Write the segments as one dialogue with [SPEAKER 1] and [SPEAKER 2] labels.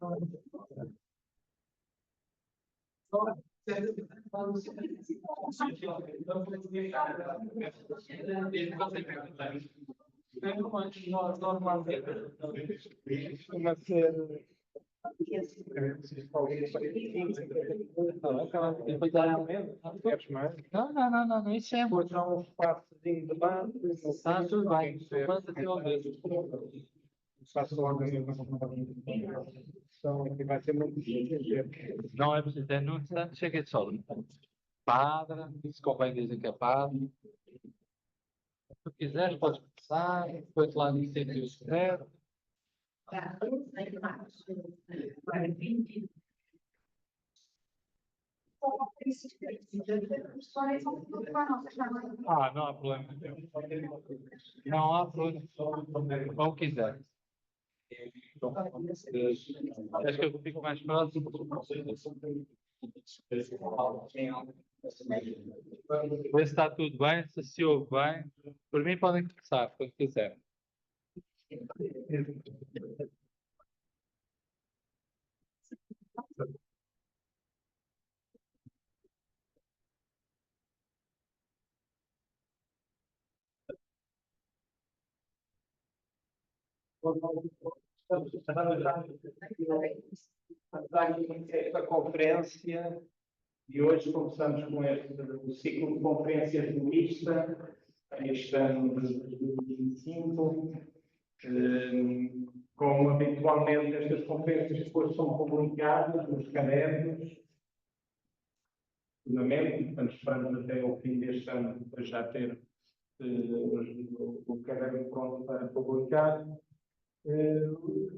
[SPEAKER 1] Não, isso é um espaço de debate. Está tudo bem. Faço logo que vai ser muito difícil.
[SPEAKER 2] Não é preciso, no instante chega de só. Padre, se convém dizer que é padre. Se tu quiseres, podes começar, depois lá no sítio certo. Não há problema. Não há problema. Como quiser. Acho que eu fico mais próximo. Ver se está tudo bem, se ouve bem. Por mim podem começar, quando quiserem.
[SPEAKER 1] Esta conferência e hoje começamos com o ciclo de conferências do ISTA, este ano de 2025. Como habitualmente estas conferências depois são publicadas nos cadernos, portanto esperamos até ao fim deste ano depois já ter o caderno pronto para publicar.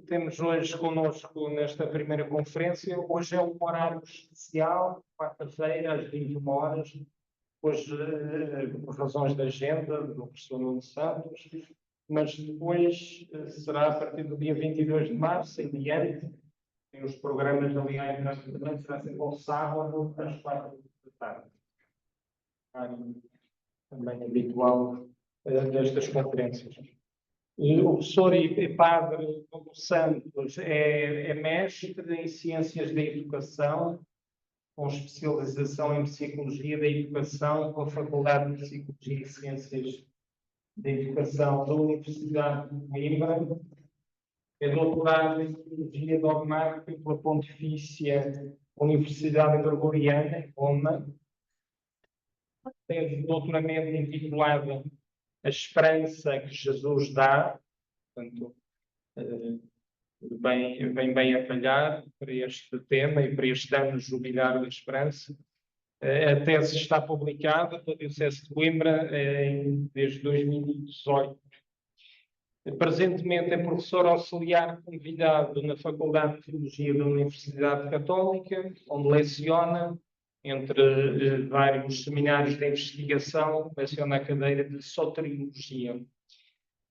[SPEAKER 1] Temos hoje connosco nesta primeira conferência, hoje é um horário especial, quarta-feira, às 21 horas, hoje por razões de agenda do professor Nuno Santos, mas depois será a partir do dia 22 de março em diante, tem os programas ali à entrada também, será sempre ao sábado, às 4 da tarde. Também habitual destas conferências. O professor e padre Nuno Santos é mestre em Ciências da Educação, com especialização em Psicologia da Educação, com a Faculdade de Psicologia e Ciências da Educação da Universidade de Coimbra. É doutorado em Psicologia Dogmática pela Pontifícia Universidade Gregoriana, em Roma. Teve doutoramento intitulado A Esperança que Jesus dá, portanto, vem bem a calhar para este tema e para este ano jubilar da esperança. A tese está publicada pela Diocese de Coimbra desde 2018. Presentemente é professor auxiliar convidado na Faculdade de Teologia da Universidade Católica, onde leciona entre vários seminários de investigação, leciona a cadeira de Soteriologia.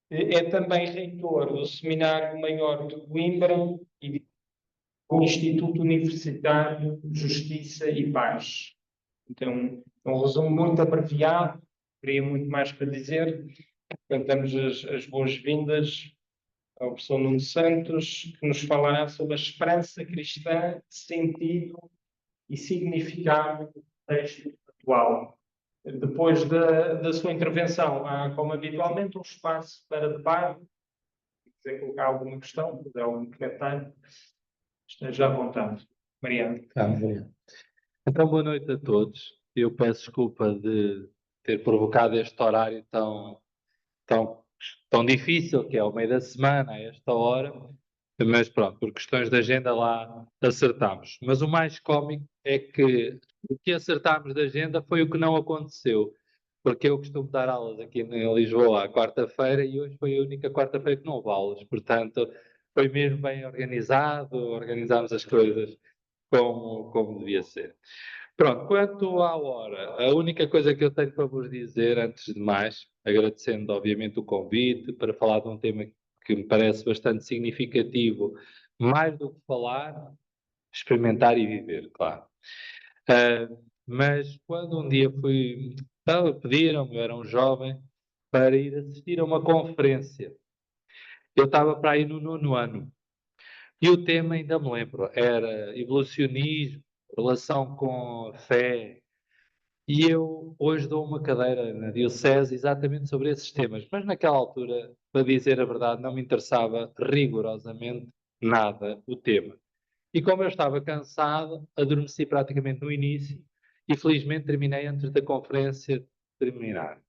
[SPEAKER 1] É também reitor do Seminário Maior de Coimbra e do Instituto Universitário de Justiça e Paz. Então, é um resumo muito abreviado, teria muito mais para dizer. Cantamos as boas-vindas ao professor Nuno Santos, que nos falará sobre a esperança cristã, sentido e significado do texto atual. Depois da sua intervenção, há, como habitualmente, um espaço para debate. Se quiser colocar alguma questão, se quiser algum comentário, esteja à vontade. Mariana.
[SPEAKER 2] Então, boa noite a todos. Eu peço desculpa de ter provocado este horário tão difícil, que é ao meio da semana, a esta hora, mas pronto, por questões de agenda lá acertámos. Mas o mais cómico é que o que acertámos da agenda foi o que não aconteceu, porque eu costumo dar aulas aqui em Lisboa à quarta-feira e hoje foi a única quarta-feira que não houve aulas, portanto foi mesmo bem organizado, organizámos as coisas como devia ser. Pronto, quanto à hora, a única coisa que eu tenho para vos dizer, antes de mais, agradecendo obviamente o convite, para falar de um tema que me parece bastante significativo, mais do que falar, experimentar e viver, claro. Mas quando um dia pediram-me, eu era um jovem, para ir assistir a uma conferência. Eu estava para ir no 9º ano. E o tema, ainda me lembro, era evolucionismo, relação com fé. E eu hoje dou uma cadeira na Diocese exatamente sobre esses temas, mas naquela altura, para dizer a verdade, não me interessava rigorosamente nada o tema. E como eu estava cansado, adormeci praticamente no início e felizmente terminei antes da conferência terminar.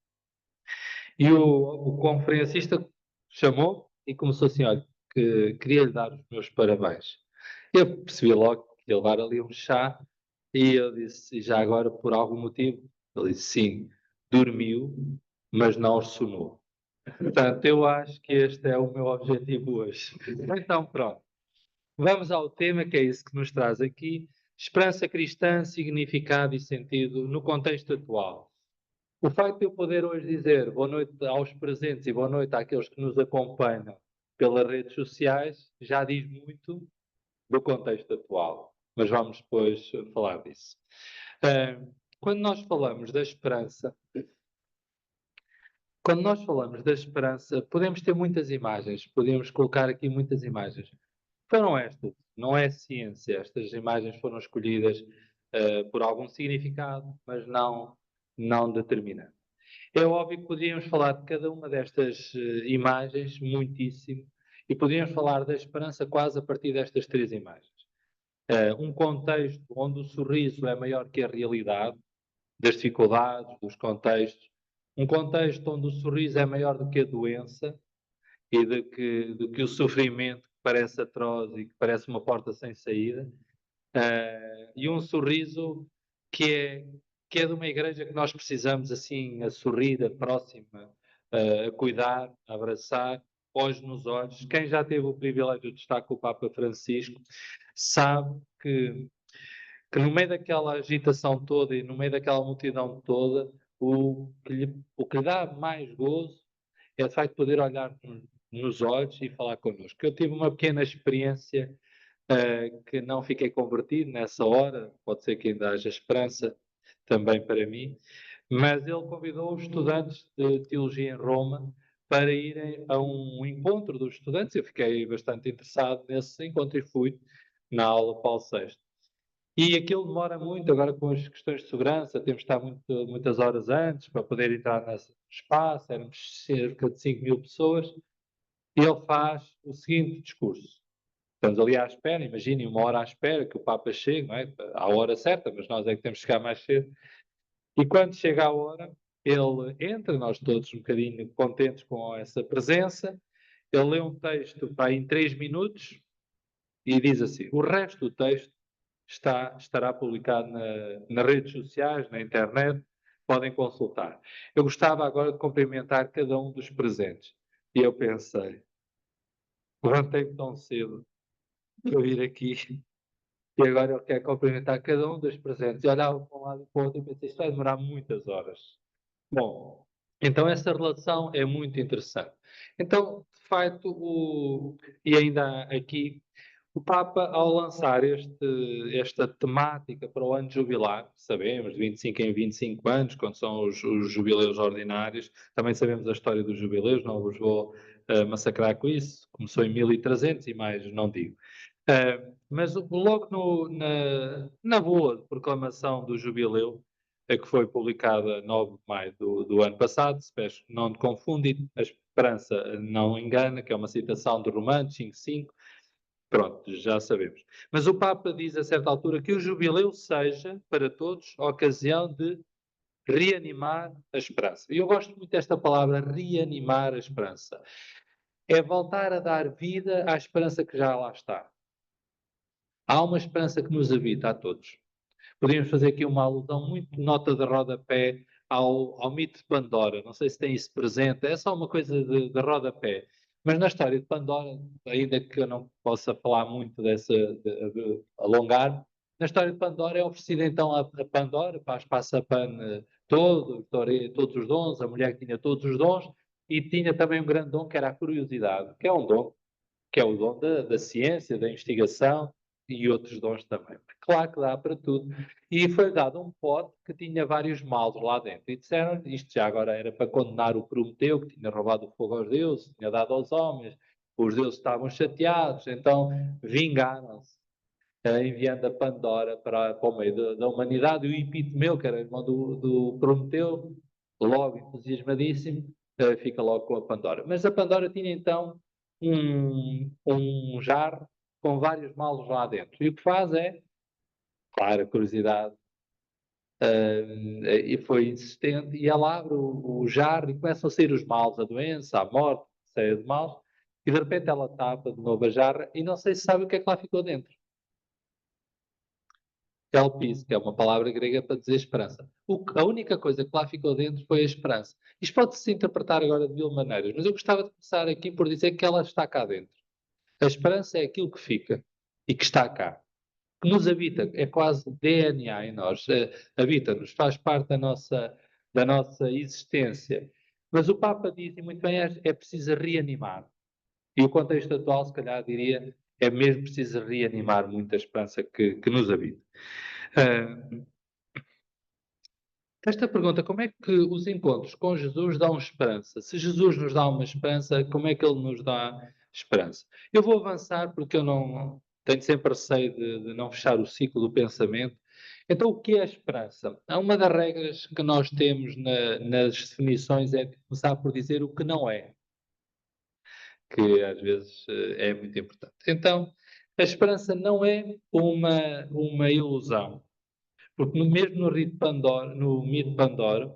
[SPEAKER 2] E o conferencista chamou e começou assim: olha, que queria lhe dar os meus parabéns. Eu percebi logo que ia levar ali um chá e eu disse: e já agora por algum motivo? Ele disse: sim, dormiu, mas não ressonou. Portanto, eu acho que este é o meu objetivo hoje. Então, pronto. Vamos ao tema, que é isso que nos traz aqui: esperança cristã, significado e sentido no contexto atual. O facto de eu poder hoje dizer boa noite aos presentes e boa noite àqueles que nos acompanham pelas redes sociais já diz muito do contexto atual. Mas vamos depois falar disso. Quando nós falamos da esperança, podemos ter muitas imagens, podemos colocar aqui muitas imagens. Foram estas, não é ciência. Estas imagens foram escolhidas por algum significado, mas não determinante. É óbvio que podíamos falar de cada uma destas imagens muitíssimo e podíamos falar da esperança quase a partir destas três imagens. Um contexto onde o sorriso é maior que a realidade, das dificuldades, dos contextos. Um contexto onde o sorriso é maior do que a doença e do que o sofrimento que parece atroz e que parece uma porta sem saída. E um sorriso que é, que é de uma igreja que nós precisamos assim, a sorrir, a próxima, a cuidar, a abraçar, olhos nos olhos. Quem já teve o privilégio de estar com o Papa Francisco sabe que no meio daquela agitação toda e no meio daquela multidão toda, o que lhe dá mais gozo é de facto poder olhar nos olhos e falar connosco. Eu tive uma pequena experiência que não fiquei convertido nessa hora, pode ser que ainda haja esperança também para mim, mas ele convidou os estudantes de teologia em Roma para irem a um encontro dos estudantes. Eu fiquei bastante interessado nesse encontro e fui na aula Paulo VI. E aquilo demora muito, agora com as questões de segurança, temos de estar muitas horas antes para poder entrar nesse espaço, éramos cerca de 5.000 pessoas, e ele faz o seguinte discurso. Estamos ali à espera, imaginem uma hora à espera que o Papa chegue, não é? À hora certa, mas nós é que temos que chegar mais cedo. E quando chega a hora, ele entra, nós todos um bocadinho contentes com essa presença, ele lê um texto para em 3 minutos e diz assim: o resto do texto estará publicado nas redes sociais, na internet, podem consultar. Eu gostava agora de cumprimentar cada um dos presentes. E eu pensei, levantei-me tão cedo para vir aqui e agora eu quero cumprimentar cada um dos presentes. E olhava para um lado e para o outro e pensei, isto vai demorar muitas horas. Bom, então essa relação é muito interessante. Então, de facto, e ainda aqui, o Papa, ao lançar esta temática para o ano jubilar, sabemos, de 25 em 25 anos, quando são os jubileus ordinários, também sabemos a história dos jubileus, não vos vou massacrar com isso, começou em 1300 e mais, não digo. Mas logo na boa proclamação do jubileu, que foi publicada 9 de maio do ano passado, se peço não te confunde, a esperança não engana, que é uma citação de Romanos 5,5, pronto, já sabemos. Mas o Papa diz a certa altura que o jubileu seja, para todos, a ocasião de reanimar a esperança. E eu gosto muito desta palavra, reanimar a esperança. É voltar a dar vida à esperança que já lá está. Há uma esperança que nos habita a todos. Podíamos fazer aqui uma alusão muito nota de rodapé ao mito de Pandora. Não sei se tem isso presente, é só uma coisa de rodapé. Mas na história de Pandora, ainda que eu não possa falar muito de alongar, na história de Pandora é oferecida então a Pandora, para as passa-pano todos os dons, a mulher que tinha todos os dons, e tinha também um grande dom que era a curiosidade, que é um dom, que é o dom da ciência, da investigação, e outros dons também. Claro que dá para tudo. E foi dado um pote que tinha vários maus lá dentro. E disseram, isto já agora era para condenar o Prometeu, que tinha roubado o fogo aos deuses, tinha dado aos homens, os deuses estavam chateados, então vingaram-se, enviando a Pandora para o meio da humanidade, e o Epitomeu, que era irmão do Prometeu, logo entusiasmadíssimo, fica logo com a Pandora. Mas a Pandora tinha então um jarro com vários malos lá dentro. E o que faz é, claro, a curiosidade, e foi insistente, e ela abre o jarro e começam a sair os males, a doença, a morte, cheia de males, e de repente ela tapa de novo a jarra e não sei se sabe o que é que lá ficou dentro. Elpis, que é uma palavra grega para dizer esperança. A única coisa que lá ficou dentro foi a esperança. Isto pode-se interpretar agora de mil maneiras, mas eu gostava de começar aqui por dizer que ela está cá dentro. A esperança é aquilo que fica e que está cá, que nos habita, é quase DNA em nós, habita-nos, faz parte da nossa existência. Mas o Papa diz, e muito bem, é preciso reanimar. E o contexto atual, se calhar, diria, é mesmo preciso reanimar muita esperança que nos habita. Esta pergunta, como é que os encontros com Jesus dão esperança? Se Jesus nos dá uma esperança, como é que Ele nos dá esperança? Eu vou avançar porque eu não tenho sempre receio de não fechar o ciclo do pensamento. Então, o que é a esperança? Uma das regras que nós temos nas definições é começar por dizer o que não é, que às vezes é muito importante. Então, a esperança não é uma ilusão. Porque mesmo no rito de Pandora, no mito de Pandora,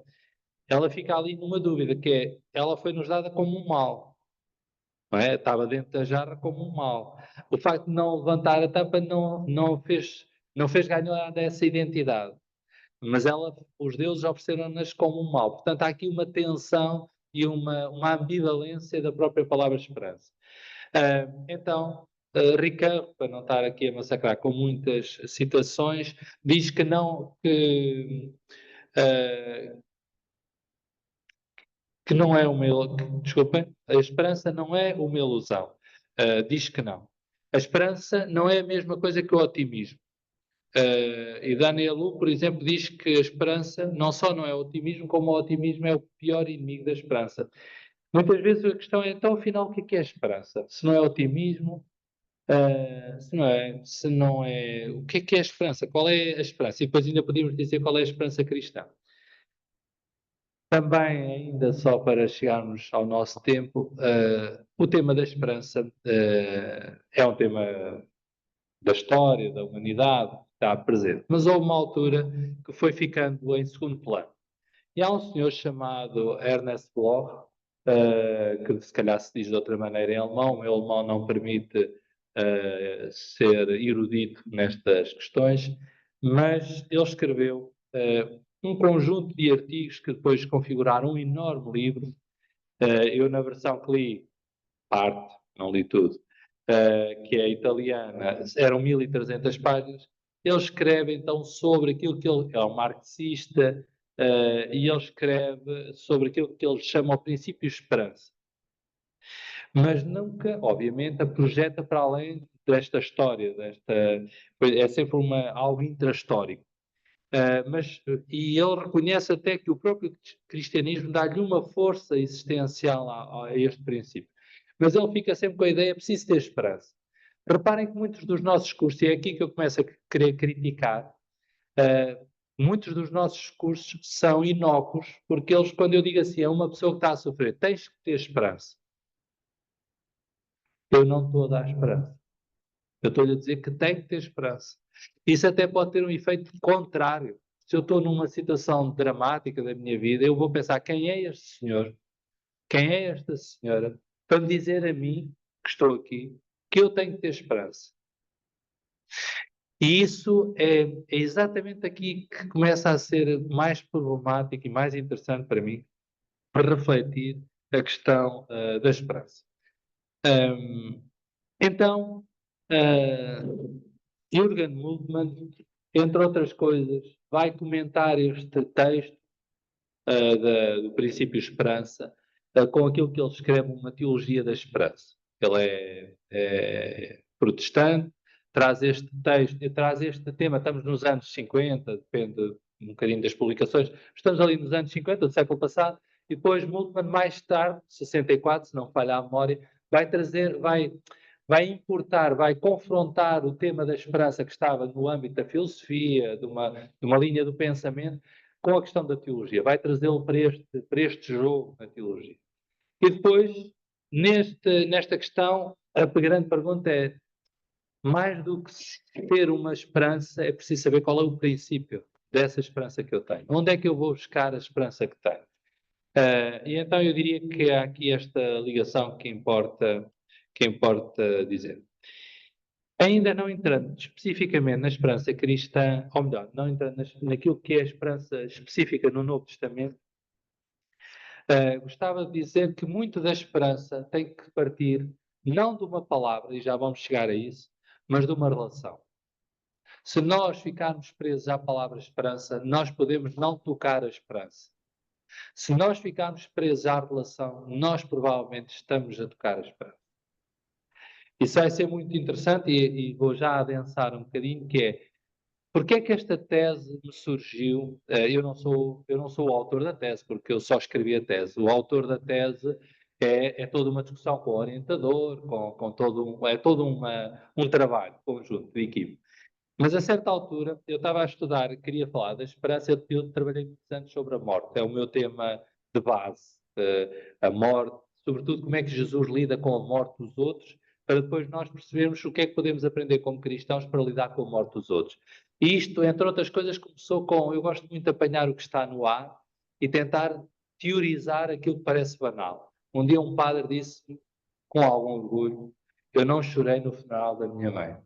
[SPEAKER 2] ela fica ali numa dúvida, que é, ela foi-nos dada como um mal, não é? Estava dentro da jarra como um mal. O facto de não levantar a tampa não fez ganhar dessa identidade. Mas os deuses ofereceram-nas como um mal. Portanto, há aqui uma tensão e uma ambivalência da própria palavra esperança. Então, Ricardo, para não estar aqui a massacrar com muitas citações, diz que não, que não é uma ilusão. Desculpem, a esperança não é uma ilusão. Diz que não. A esperança não é a mesma coisa que o otimismo. E Daniel Lu, por exemplo, diz que a esperança não só não é otimismo, como o otimismo é o pior inimigo da esperança. Muitas vezes a questão é, então, afinal, o que é a esperança? Se não é otimismo, se não é, o que é a esperança? Qual é a esperança? E depois ainda podíamos dizer qual é a esperança cristã. Também, ainda só para chegarmos ao nosso tempo, o tema da esperança é um tema da história, da humanidade, que está presente. Mas houve uma altura que foi ficando em segundo plano. E há um senhor chamado Ernest Bloch, que se calhar se diz de outra maneira em alemão, o meu alemão não permite ser erudito nestas questões, mas ele escreveu um conjunto de artigos que depois configuraram um enorme livro. Eu, na versão que li, parte, não li tudo, que é italiana, eram 1300 páginas. Ele escreve então sobre aquilo que ele é um marxista, e ele escreve sobre aquilo que ele chama o princípio de esperança. Mas nunca, obviamente, a projeta para além desta história, é sempre algo intrahistórico. E ele reconhece até que o próprio cristianismo dá-lhe uma força existencial a este princípio. Mas ele fica sempre com a ideia, preciso ter esperança. Reparem que muitos dos nossos cursos, e é aqui que eu começo a querer criticar, muitos dos nossos cursos são inócuos, porque eles, quando eu digo assim a uma pessoa que está a sofrer, tens que ter esperança. Eu não estou a dar esperança. Eu estou-lhe a dizer que tem que ter esperança. Isso até pode ter um efeito contrário. Se eu estou numa situação dramática da minha vida, eu vou pensar, quem é este senhor? Quem é esta senhora? Para me dizer a mim, que estou aqui, que eu tenho que ter esperança. E isso é exatamente aqui que começa a ser mais problemático e mais interessante para mim, para refletir a questão da esperança. Então, Jürgen Moltmann, entre outras coisas, vai comentar este texto do princípio esperança com aquilo que ele escreve uma teologia da esperança. Ele é protestante, traz este texto, traz este tema, estamos nos anos 50, depende um bocadinho das publicações, estamos ali nos anos 50 do século passado, e depois Moltmann mais tarde, 64, se não falha a memória, vai trazer, vai importar, vai confrontar o tema da esperança que estava no âmbito da filosofia, de uma linha do pensamento, com a questão da teologia. Vai trazê-lo para este jogo na teologia. E depois, nesta questão, a grande pergunta é, mais do que ter uma esperança, é preciso saber qual é o princípio dessa esperança que eu tenho. Onde é que eu vou buscar a esperança que tenho? E então eu diria que há aqui esta ligação que importa dizer. Ainda não entrando especificamente na esperança cristã, ou melhor, não entrando naquilo que é a esperança específica no Novo Testamento, gostava de dizer que muito da esperança tem que partir não de uma palavra, e já vamos chegar a isso, mas de uma relação. Se nós ficarmos presos à palavra esperança, nós podemos não tocar a esperança. Se nós ficarmos presos à relação, nós provavelmente estamos a tocar a esperança. Isso vai ser muito interessante e vou já adensar um bocadinho, que é, porque é que esta tese me surgiu? Eu não sou o autor da tese, porque eu só escrevi a tese. O autor da tese é toda uma discussão com o orientador, com todo um trabalho conjunto de equipe. Mas a certa altura, eu estava a estudar, queria falar da esperança, eu trabalhei muitos anos sobre a morte, é o meu tema de base, a morte, sobretudo como é que Jesus lida com a morte dos outros, para depois nós percebermos o que é que podemos aprender como cristãos para lidar com a morte dos outros. E isto, entre outras coisas, começou com, eu gosto muito de apanhar o que está no ar e tentar teorizar aquilo que parece banal. Um dia um padre disse, com algum orgulho, eu não chorei no funeral da minha mãe.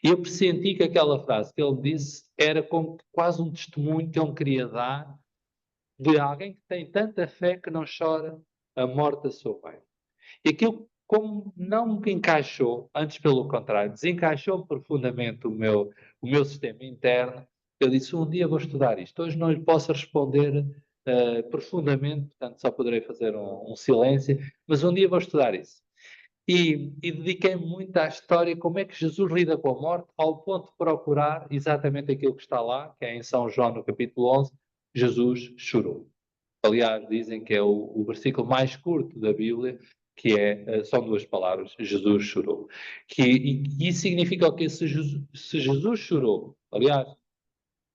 [SPEAKER 2] E eu pressenti que aquela frase que ele disse era como quase um testemunho que ele queria dar de alguém que tem tanta fé que não chora a morte da sua mãe. E aquilo, como não me encaixou, antes pelo contrário, desencaixou profundamente o meu sistema interno, eu disse, um dia vou estudar isto. Hoje não lhe posso responder profundamente, portanto só poderei fazer um silêncio, mas um dia vou estudar isso. E dediquei-me muito à história, como é que Jesus lida com a morte, ao ponto de procurar exatamente aquilo que está lá, que é em São João, no capítulo 11, Jesus chorou. Aliás, dizem que é o versículo mais curto da Bíblia, que são duas palavras, Jesus chorou. E isso significa o quê? Se Jesus chorou, aliás,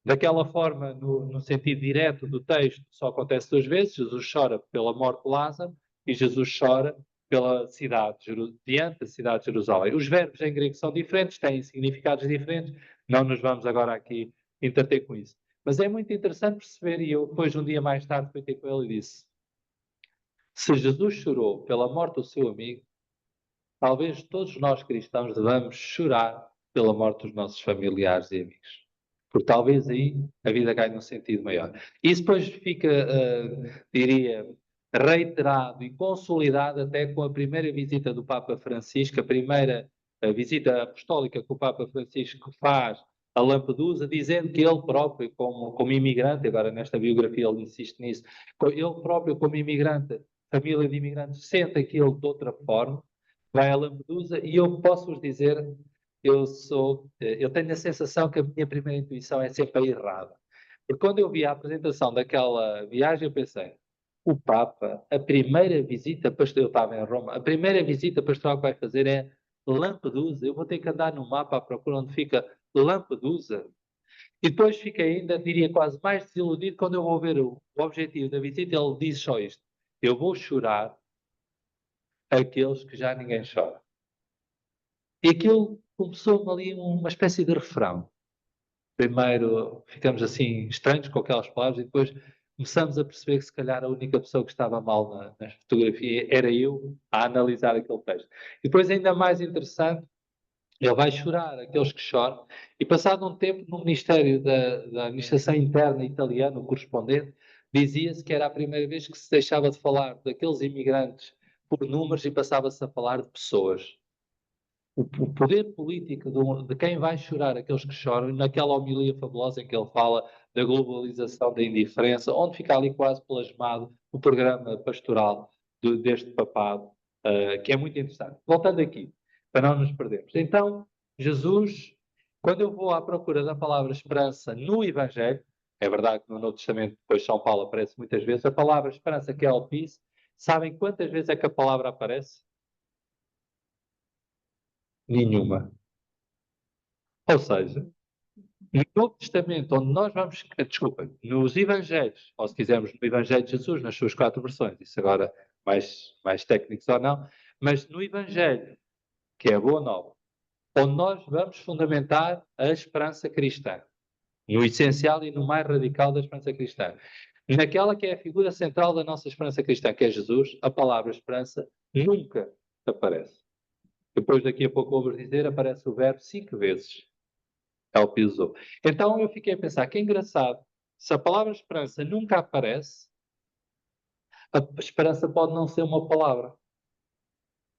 [SPEAKER 2] daquela forma, no sentido direto do texto, só acontece duas vezes, Jesus chora pela morte de Lázaro e Jesus chora pela cidade, diante da cidade de Jerusalém. Os verbos em grego são diferentes, têm significados diferentes, não nos vamos agora aqui entreter com isso. Mas é muito interessante perceber, e eu depois, um dia mais tarde, fui ter com ele e disse, se Jesus chorou pela morte do seu amigo, talvez todos nós cristãos devamos chorar pela morte dos nossos familiares e amigos. Porque talvez aí a vida ganhe um sentido maior. Isso depois fica, diria, reiterado e consolidado até com a primeira visita do Papa Francisco, a primeira visita apostólica que o Papa Francisco faz a Lampedusa, dizendo que ele próprio, como imigrante, agora nesta biografia ele insiste nisso, ele próprio como imigrante, família de imigrantes, sente aquilo de outra forma, vai a Lampedusa e eu posso-vos dizer, eu tenho a sensação que a minha primeira intuição é sempre a errada. Porque quando eu vi a apresentação daquela viagem, eu pensei, o Papa, a primeira visita pastoral, eu estava em Roma, a primeira visita pastoral que vai fazer é Lampedusa. Eu vou ter que andar no mapa à procura onde fica Lampedusa. E depois fiquei ainda, diria, quase mais desiludido quando eu vou ver o objetivo da visita. Ele diz só isto: eu vou chorar aqueles que já ninguém chora. E aquilo começou-me ali uma espécie de refrão. Primeiro ficamos assim estranhos com aquelas palavras e depois começamos a perceber que se calhar a única pessoa que estava mal na fotografia era eu a analisar aquele texto. E depois ainda mais interessante, ele vai chorar, aqueles que choram, e passado um tempo no Ministério da Administração Interna italiano, o correspondente, dizia-se que era a primeira vez que se deixava de falar daqueles imigrantes por números e passava-se a falar de pessoas. O poder político de quem vai chorar, aqueles que choram, naquela homilia fabulosa em que ele fala da globalização, da indiferença, onde fica ali quase plasmado o programa pastoral deste papado, que é muito interessante. Voltando aqui, para não nos perdermos. Então, Jesus, quando eu vou à procura da palavra esperança no Evangelho, é verdade que no Novo Testamento, depois São Paulo aparece muitas vezes, a palavra esperança, que é o peace, Sabem quantas vezes é que a palavra aparece? Nenhuma. Ou seja, no Novo Testamento, onde nós vamos, desculpa, nos Evangelhos, ou se quisermos no Evangelho de Jesus, nas suas 4 versões, isso agora mais técnicos ou não, mas no Evangelho, que é a Boa Nova, onde nós vamos fundamentar a esperança cristã, no essencial e no mais radical da esperança cristã. Naquela que é a figura central da nossa esperança cristã, que é Jesus, a palavra esperança nunca aparece. Depois, daqui a pouco, vou-vos dizer, aparece o verbo 5 vezes. É o que usou. Então, eu fiquei a pensar, que engraçado, se a palavra esperança nunca aparece, a esperança pode não ser uma palavra.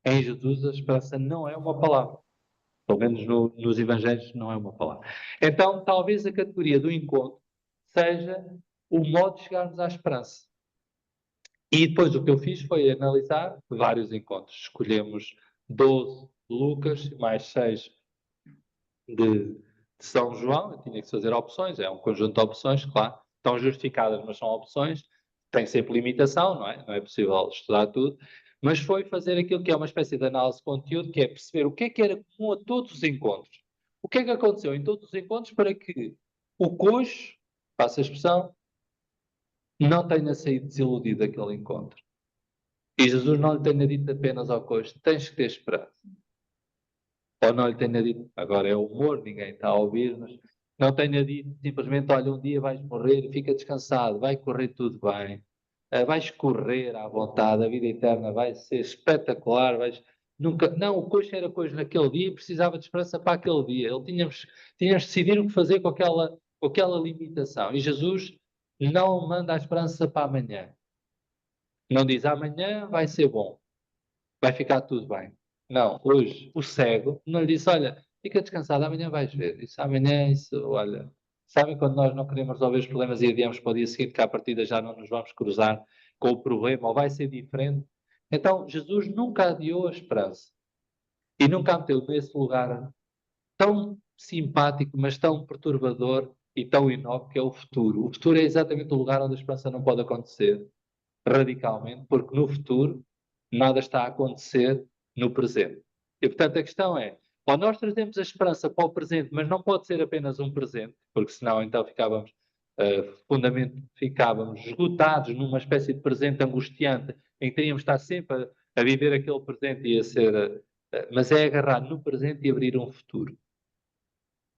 [SPEAKER 2] Em Jesus, a esperança não é uma palavra. Pelo menos nos Evangelhos não é uma palavra. Então, talvez a categoria do encontro seja o modo de chegarmos à esperança. E depois o que eu fiz foi analisar vários encontros. Escolhemos 12 de Lucas, mais 6 de São João. Eu tinha que fazer opções, é um conjunto de opções, claro, estão justificadas, mas são opções. Tem sempre limitação, não é? Não é possível estudar tudo. Mas foi fazer aquilo que é uma espécie de análise de conteúdo, que é perceber o que é que era comum a todos os encontros. O que é que aconteceu em todos os encontros para que o coxo, passa a expressão, não tenha saído desiludido daquele encontro. E Jesus não lhe tenha dito apenas ao coxo, tens que ter esperança. Ou não lhe tenha dito, agora é humor, ninguém está a ouvir-nos, não tenha dito simplesmente, olha, um dia vais morrer, fica descansado, vai correr tudo bem, vais correr à vontade, a vida eterna vai ser espetacular, nunca... Não, o coxo era coxo naquele dia e precisava de esperança para aquele dia. Tínhamos de decidir o que fazer com aquela limitação. E Jesus não manda a esperança para amanhã. Não diz, amanhã vai ser bom, vai ficar tudo bem. Não, hoje o cego não lhe disse, olha, fica descansado, amanhã vais ver. Isso amanhã, isso, olha. Sabem quando nós não queremos resolver os problemas e adiamos para o dia seguinte, que à partida já não nos vamos cruzar com o problema, ou vai ser diferente? Então, Jesus nunca adiou a esperança. E nunca a meteu nesse lugar tão simpático, mas tão perturbador e tão inócuo que é o futuro. O futuro é exatamente o lugar onde a esperança não pode acontecer, radicalmente, porque no futuro nada está a acontecer no presente. E, portanto, a questão é, ou nós trazemos a esperança para o presente, mas não pode ser apenas um presente, porque senão então ficávamos esgotados numa espécie de presente angustiante, em que teríamos de estar sempre a viver aquele presente e a ser... mas é agarrar no presente e abrir um futuro.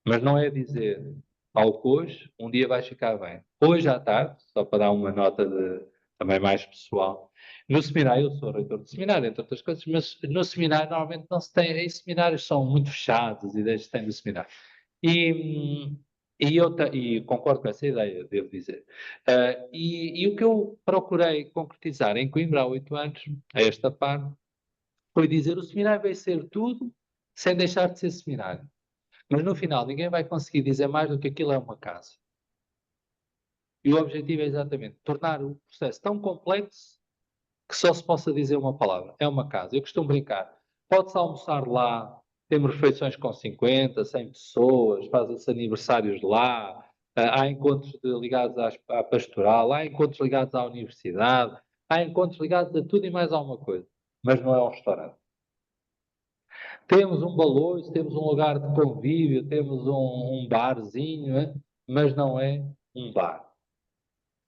[SPEAKER 2] Mas não é dizer ao coxo, um dia vais ficar bem. Hoje à tarde, só para dar uma nota também mais pessoal, no seminário, eu sou reitor de seminário, entre outras coisas, mas no seminário normalmente não se tem, em seminários são muito fechados, ideias que tem no seminário. E concordo com essa ideia, devo dizer. E o que eu procurei concretizar em Coimbra há 8 anos, a esta parte, foi dizer o seminário vai ser tudo sem deixar de ser seminário. Mas no final ninguém vai conseguir dizer mais do que aquilo é uma casa. E o objetivo é exatamente tornar o processo tão complexo que só se possa dizer uma palavra. É uma casa. Eu costumo brincar. Pode-se almoçar lá, temos refeições com 50, 100 pessoas, fazem-se aniversários lá, há encontros ligados à pastoral, há encontros ligados à universidade, há encontros ligados a tudo e mais alguma coisa. Mas não é um restaurante. Temos um baloiço, temos um lugar de convívio, temos um barzinho, mas não é um bar.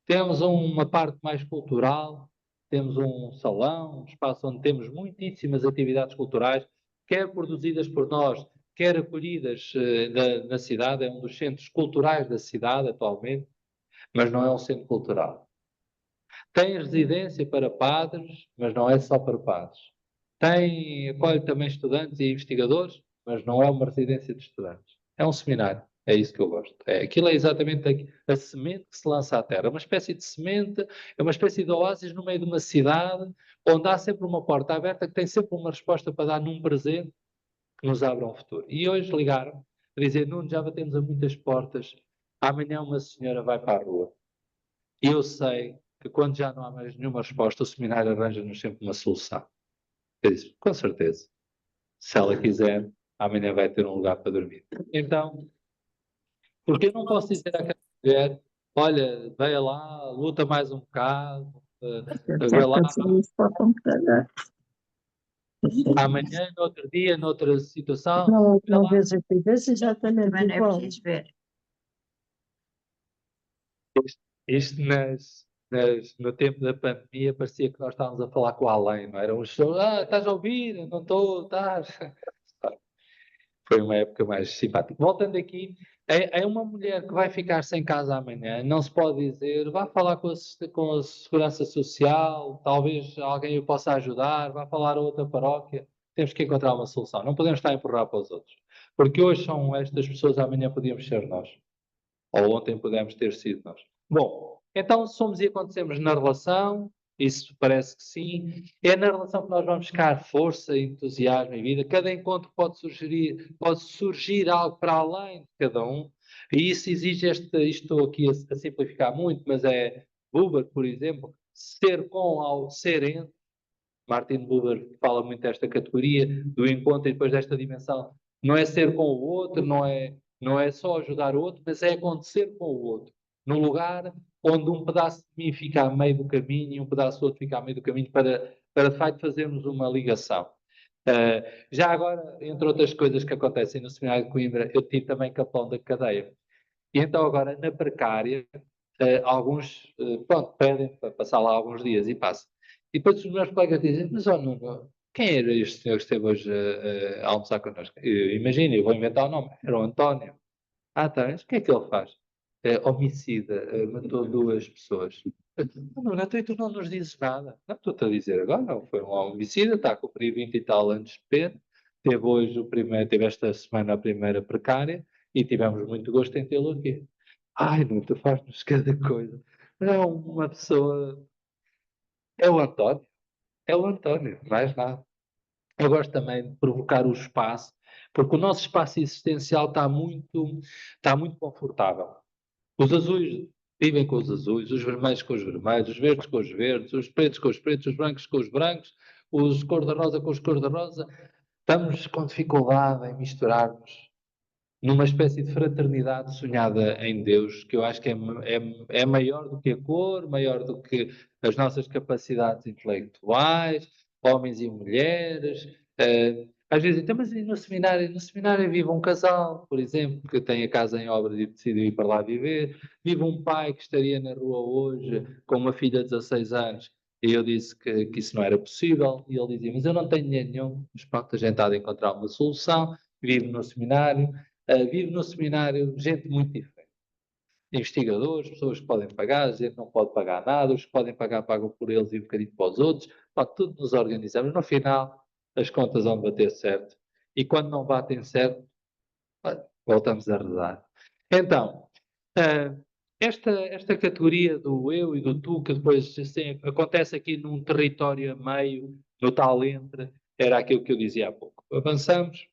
[SPEAKER 2] Temos uma parte mais cultural, temos um salão, um espaço onde temos muitíssimas atividades culturais, quer produzidas por nós, quer acolhidas na cidade, é um dos centros culturais da cidade atualmente, mas não é um centro cultural. Tem residência para padres, mas não é só para padres. Acolhe também estudantes e investigadores, mas não é uma residência de estudantes. É um seminário. É isso que eu gosto. Aquilo é exatamente a semente que se lança à terra. É uma espécie de semente, é uma espécie de oásis no meio de uma cidade, onde há sempre uma porta aberta que tem sempre uma resposta para dar num presente que nos abra um futuro. E hoje ligaram a dizer, Nuno, já batemos a muitas portas, amanhã uma senhora vai para a rua. E eu sei que quando já não há mais nenhuma resposta, o seminário arranja-nos sempre uma solução. Eu disse, com certeza. Se ela quiser, amanhã vai ter um lugar para dormir. Então, porque eu não posso dizer àquela mulher, olha, vai lá, luta mais um bocado, vê lá
[SPEAKER 3] Isso para o computador.
[SPEAKER 2] amanhã, no outro dia, noutra situação,
[SPEAKER 3] Não,
[SPEAKER 2] vê
[SPEAKER 3] não
[SPEAKER 2] lá.
[SPEAKER 3] vês exatamente
[SPEAKER 4] Também não é
[SPEAKER 3] igual.
[SPEAKER 4] preciso ver.
[SPEAKER 2] Isto no tempo da pandemia parecia que nós estávamos a falar com o além, não era? Estás a ouvir? Não estou, estás. Foi uma época mais simpática. Voltando aqui, é uma mulher que vai ficar sem casa amanhã, não se pode dizer, vá falar com a Segurança Social, talvez alguém o possa ajudar, vá falar a outra paróquia. Temos que encontrar uma solução, não podemos estar a empurrar para os outros. Porque hoje são estas pessoas, amanhã podíamos ser nós. Ou ontem pudemos ter sido nós. Bom, então somos e acontecemos na relação, isso parece que sim. É na relação que nós vamos buscar força, entusiasmo e vida. Cada encontro pode surgir algo para além de cada um. E isso exige isto estou aqui a simplificar muito, mas é Buber, por exemplo, ser com ao ser entre. Martin Buber fala muito desta categoria, do encontro e depois desta dimensão. Não é ser com o outro, não é só ajudar o outro, mas é acontecer com o outro. Num lugar onde um pedaço de mim fica a meio do caminho e um pedaço do outro fica a meio do caminho para de facto fazermos uma ligação. Já agora, entre outras coisas que acontecem no Seminário de Coimbra, eu tive também capão da cadeia. E então agora, na precária, alguns pedem para passar lá alguns dias e passa. E depois os meus colegas dizem, mas Nuno, quem era este senhor que esteve hoje a almoçar connosco? Imagina, eu vou inventar o nome, era o António. Tá, mas o que é que ele faz? Homicida, matou 2 pessoas. Nuno, então tu não nos dizes nada. Não, estou-te a dizer agora, não, foi um homicida, está a cumprir 20 e tal anos de pena, teve esta semana a primeira precária, e tivemos muito gosto em tê-lo aqui. Ai, não, tu faz-nos cada coisa. Não, uma pessoa. É o António, mais nada. Eu gosto também de provocar o espaço, porque o nosso espaço existencial está muito confortável. Os azuis vivem com os azuis, os vermelhos com os vermelhos, os verdes com os verdes, os pretos com os pretos, os brancos com os brancos, os cor-de-rosa com os cor-de-rosa. Estamos com dificuldade em misturarmos numa espécie de fraternidade sonhada em Deus, que eu acho que é maior do que a cor, maior do que as nossas capacidades intelectuais, homens e mulheres. Às vezes, então, mas e no seminário vive um casal, por exemplo, que tem a casa em obras e decidiu ir para lá viver, vive um pai que estaria na rua hoje com uma filha de 16 anos, e eu disse que isso não era possível, e ele dizia, mas eu não tenho dinheiro nenhum, mas pronto, a gente há de encontrar uma solução, vive no seminário, vive no seminário gente muito diferente. Investigadores, pessoas que podem pagar, gente que não pode pagar nada, os que podem pagar pagam por eles e um bocadinho para os outros. Pá, tudo nos organizamos. No final, as contas vão bater certo. E quando não batem certo, voltamos a rezar. Então, esta categoria do eu e do tu, que depois assim, acontece aqui num território a meio, no tal entre, era aquilo que eu dizia há pouco. Avançamos.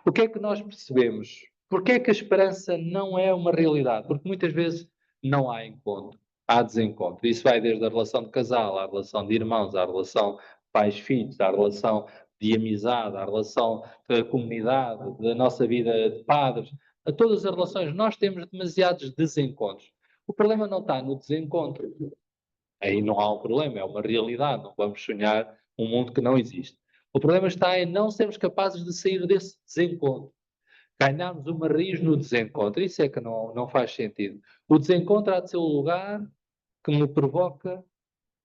[SPEAKER 2] O que é que nós percebemos? Porque é que a esperança não é uma realidade? Porque muitas vezes não há encontro, há desencontro. Isso vai desde a relação de casal, à relação de irmãos, à relação pais-filhos, à relação de amizade, à relação da comunidade, da nossa vida de padres, a todas as relações. Nós temos demasiados desencontros. O problema não está no desencontro. Aí não há um problema, é uma realidade. Não vamos sonhar um mundo que não existe. O problema está em não sermos capazes de sair desse desencontro. Ganharmos uma raiz no desencontro. Isso é que não faz sentido. O desencontro há de ser o lugar que me provoca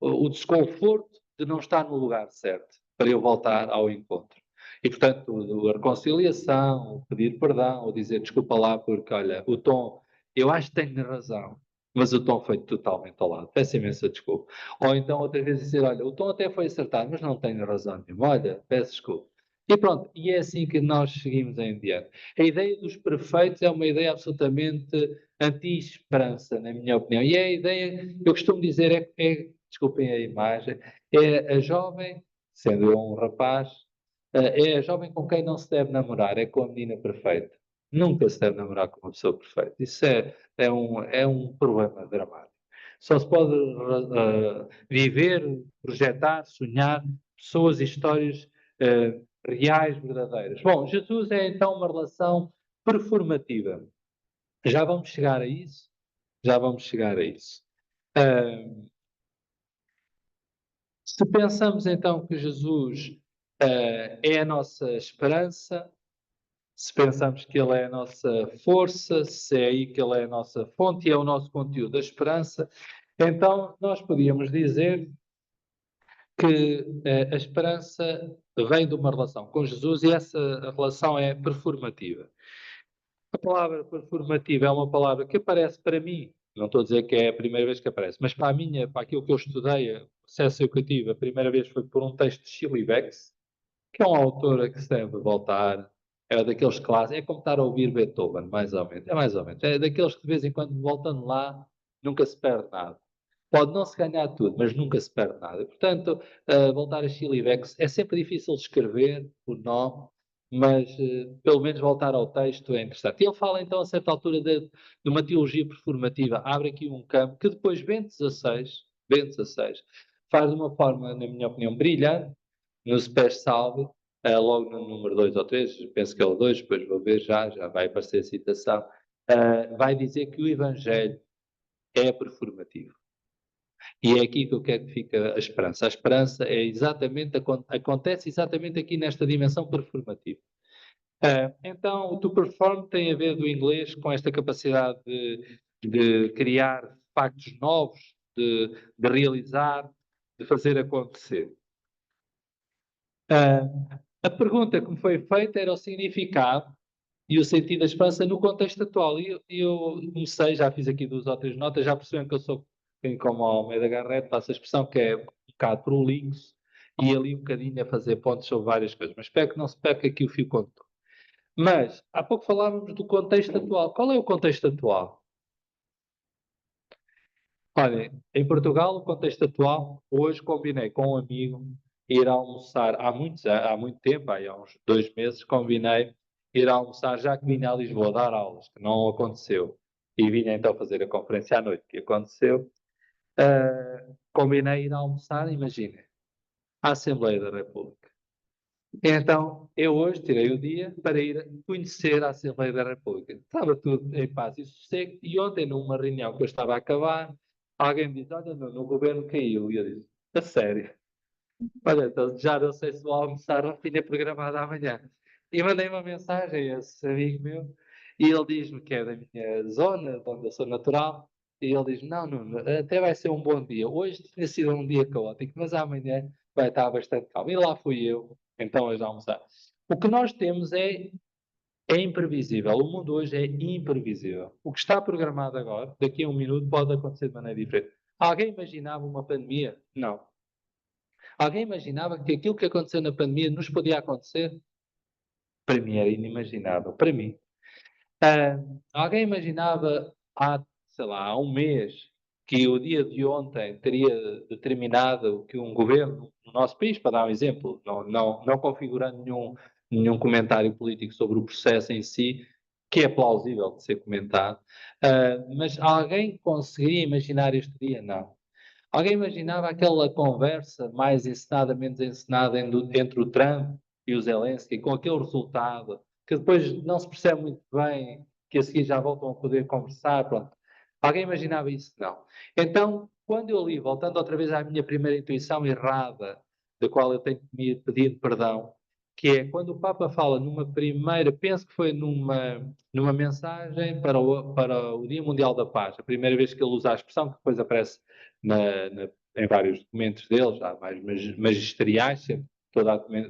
[SPEAKER 2] o desconforto de não estar no lugar certo, para eu voltar ao encontro. E, portanto, a reconciliação, o pedir perdão, o dizer desculpa lá, porque, olha, o tom, eu acho que tenho razão, mas o tom foi totalmente ao lado. Peço imensa desculpa. Ou então, outras vezes, dizer, olha, o tom até foi acertado, mas não tenho razão nenhuma. Olha, peço desculpa. E pronto, e é assim que nós seguimos em diante. A ideia dos perfeitos é uma ideia absolutamente anti-esperança, na minha opinião. E é a ideia, eu costumo dizer, desculpem a imagem, é a jovem, sendo eu um rapaz, é a jovem com quem não se deve namorar, é com a menina perfeita. Nunca se deve namorar com uma pessoa perfeita. Isso é um problema dramático. Só se pode viver, projetar, sonhar pessoas e histórias reais, verdadeiras. Bom, Jesus é então uma relação performativa. Já vamos chegar a isso? Já vamos chegar a isso. Se pensamos então que Jesus é a nossa esperança, se pensamos que Ele é a nossa força, se é aí que Ele é a nossa fonte e é o nosso conteúdo da esperança, então nós podíamos dizer que a esperança vem de uma relação com Jesus e essa relação é performativa. A palavra performativa é uma palavra que aparece para mim, não estou a dizer que é a primeira vez que aparece, mas para aquilo que eu estudei, o processo educativo, a primeira vez foi por um texto de Shirley Becks, que é um autor a que se deve voltar, é daqueles clássicos, é como estar a ouvir Beethoven, mais ou menos, é daqueles que de vez em quando, voltando lá, nunca se perde nada. Pode não se ganhar tudo, mas nunca se perde nada. Portanto, voltar a Shirley Becks é sempre difícil de escrever o nome, mas pelo menos voltar ao texto é interessante. Ele fala então a certa altura de uma teologia performativa, abre aqui um campo que depois Bento XVI, faz de uma forma, na minha opinião, brilhante, no Spes Salve, logo no número 2 ou 3, penso que é o 2, depois vou ver já vai aparecer a citação, vai dizer que o Evangelho é performativo. E é aqui que eu quero que fique a esperança. A esperança é exatamente, acontece exatamente aqui nesta dimensão performativa. Então, o to perform tem a ver do inglês com esta capacidade de criar factos novos, de realizar, de fazer acontecer. A pergunta que me foi feita era o significado e o sentido da esperança no contexto atual. E eu comecei, já fiz aqui 2 ou 3 notas, já perceberam que eu sou como o Almeida Garrett, passo a expressão que é um bocado prolixo e ali um bocadinho a fazer pontos sobre várias coisas. Mas espero que não se perca aqui o fio condutor. Mas, há pouco falávamos do contexto atual. Qual é o contexto atual? Olha, em Portugal, o contexto atual, hoje combinei com um amigo ir almoçar, há muito tempo, há uns 2 meses, combinei ir almoçar, já que vinha a Lisboa dar aulas, que não aconteceu, e vinha então fazer a conferência à noite, que aconteceu, combinei ir almoçar, imagina, à Assembleia da República. Então, eu hoje tirei o dia para ir conhecer a Assembleia da República. Estava tudo em paz e sossego, e ontem, numa reunião que eu estava a acabar, alguém me disse, olha, no governo caiu. E eu disse, a sério? Olha, então já não sei se vou almoçar ou tinha programado amanhã. E mandei uma mensagem a esse amigo meu, e ele diz-me que é da minha zona, de onde eu sou natural, e ele diz, não, até vai ser um bom dia. Hoje tinha sido um dia caótico, mas amanhã vai estar bastante calmo. E lá fui eu, então, hoje a almoçar. O que nós temos é imprevisível. O mundo hoje é imprevisível. O que está programado agora, daqui a um minuto, pode acontecer de maneira diferente. Alguém imaginava uma pandemia? Não. Alguém imaginava que aquilo que aconteceu na pandemia nos podia acontecer? Para mim era inimaginável. Para mim. Alguém imaginava sei lá, há um mês que o dia de ontem teria determinado que um governo no nosso país, para dar um exemplo, não configurando nenhum comentário político sobre o processo em si, que é plausível de ser comentado, mas alguém conseguiria imaginar este dia? Não. Alguém imaginava aquela conversa mais encenada, menos encenada entre o Trump e o Zelensky, com aquele resultado, que depois não se percebe muito bem, que a seguir já voltam a poder conversar, pronto. Alguém imaginava isso? Não. Então, quando eu li, voltando outra vez à minha primeira intuição errada, da qual eu tenho me pedido perdão, que é quando o Papa fala numa primeira, penso que foi numa mensagem para o Dia Mundial da Paz, a primeira vez que ele usa a expressão, que depois aparece em vários documentos dele, já mais magisteriais, sempre,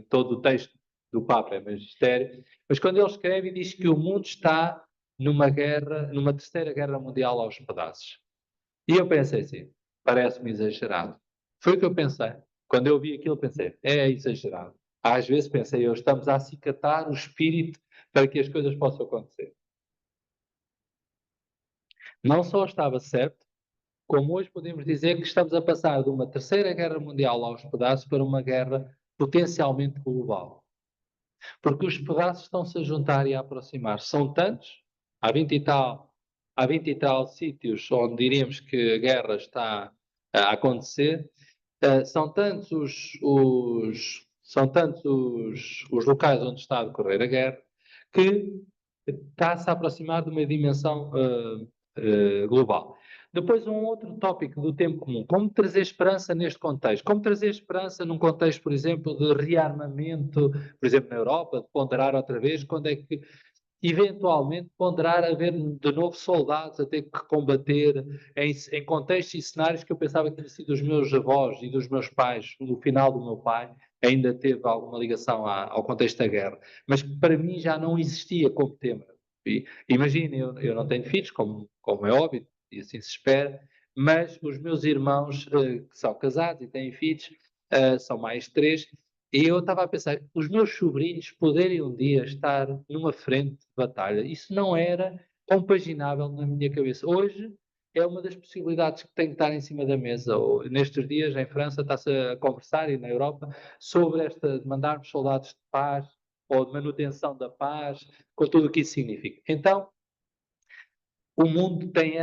[SPEAKER 2] todo o texto do Papa é magistério, mas quando ele escreve diz que o mundo está numa guerra, numa terceira guerra mundial aos pedaços. E eu pensei assim, parece-me exagerado. Foi o que eu pensei. Quando eu vi aquilo pensei, é exagerado. Às vezes pensei, estamos a acicatar o espírito para que as coisas possam acontecer. Não só estava certo, como hoje podemos dizer que estamos a passar de uma terceira guerra mundial aos pedaços para uma guerra potencialmente global. Porque os pedaços estão-se a juntar e a aproximar. São tantos, há 20 e tal sítios onde diríamos que a guerra está a acontecer, são tantos os locais onde está a decorrer a guerra, que está-se a aproximar de uma dimensão global. Depois, um outro tópico do tempo comum. Como trazer esperança neste contexto? Como trazer esperança num contexto, por exemplo, de rearmamento, por exemplo, na Europa, de ponderar outra vez, quando é que, eventualmente, ponderar haver de novo soldados a ter que combater em contextos e cenários que eu pensava que tinham sido dos meus avós e dos meus pais, no final do meu pai, ainda teve alguma ligação ao contexto da guerra, mas que para mim já não existia como tema. Imagina, eu não tenho filhos, como é óbvio, e assim se espera, mas os meus irmãos que são casados e têm filhos, são mais três, e eu estava a pensar, os meus sobrinhos poderem um dia estar numa frente de batalha, isso não era compaginável na minha cabeça. Hoje é uma das possibilidades que tem que estar em cima da mesa. Nestes dias, em França, está-se a conversar, e na Europa, sobre esta de mandarmos soldados de paz, ou de manutenção da paz, com tudo o que isso significa. Então, o mundo tem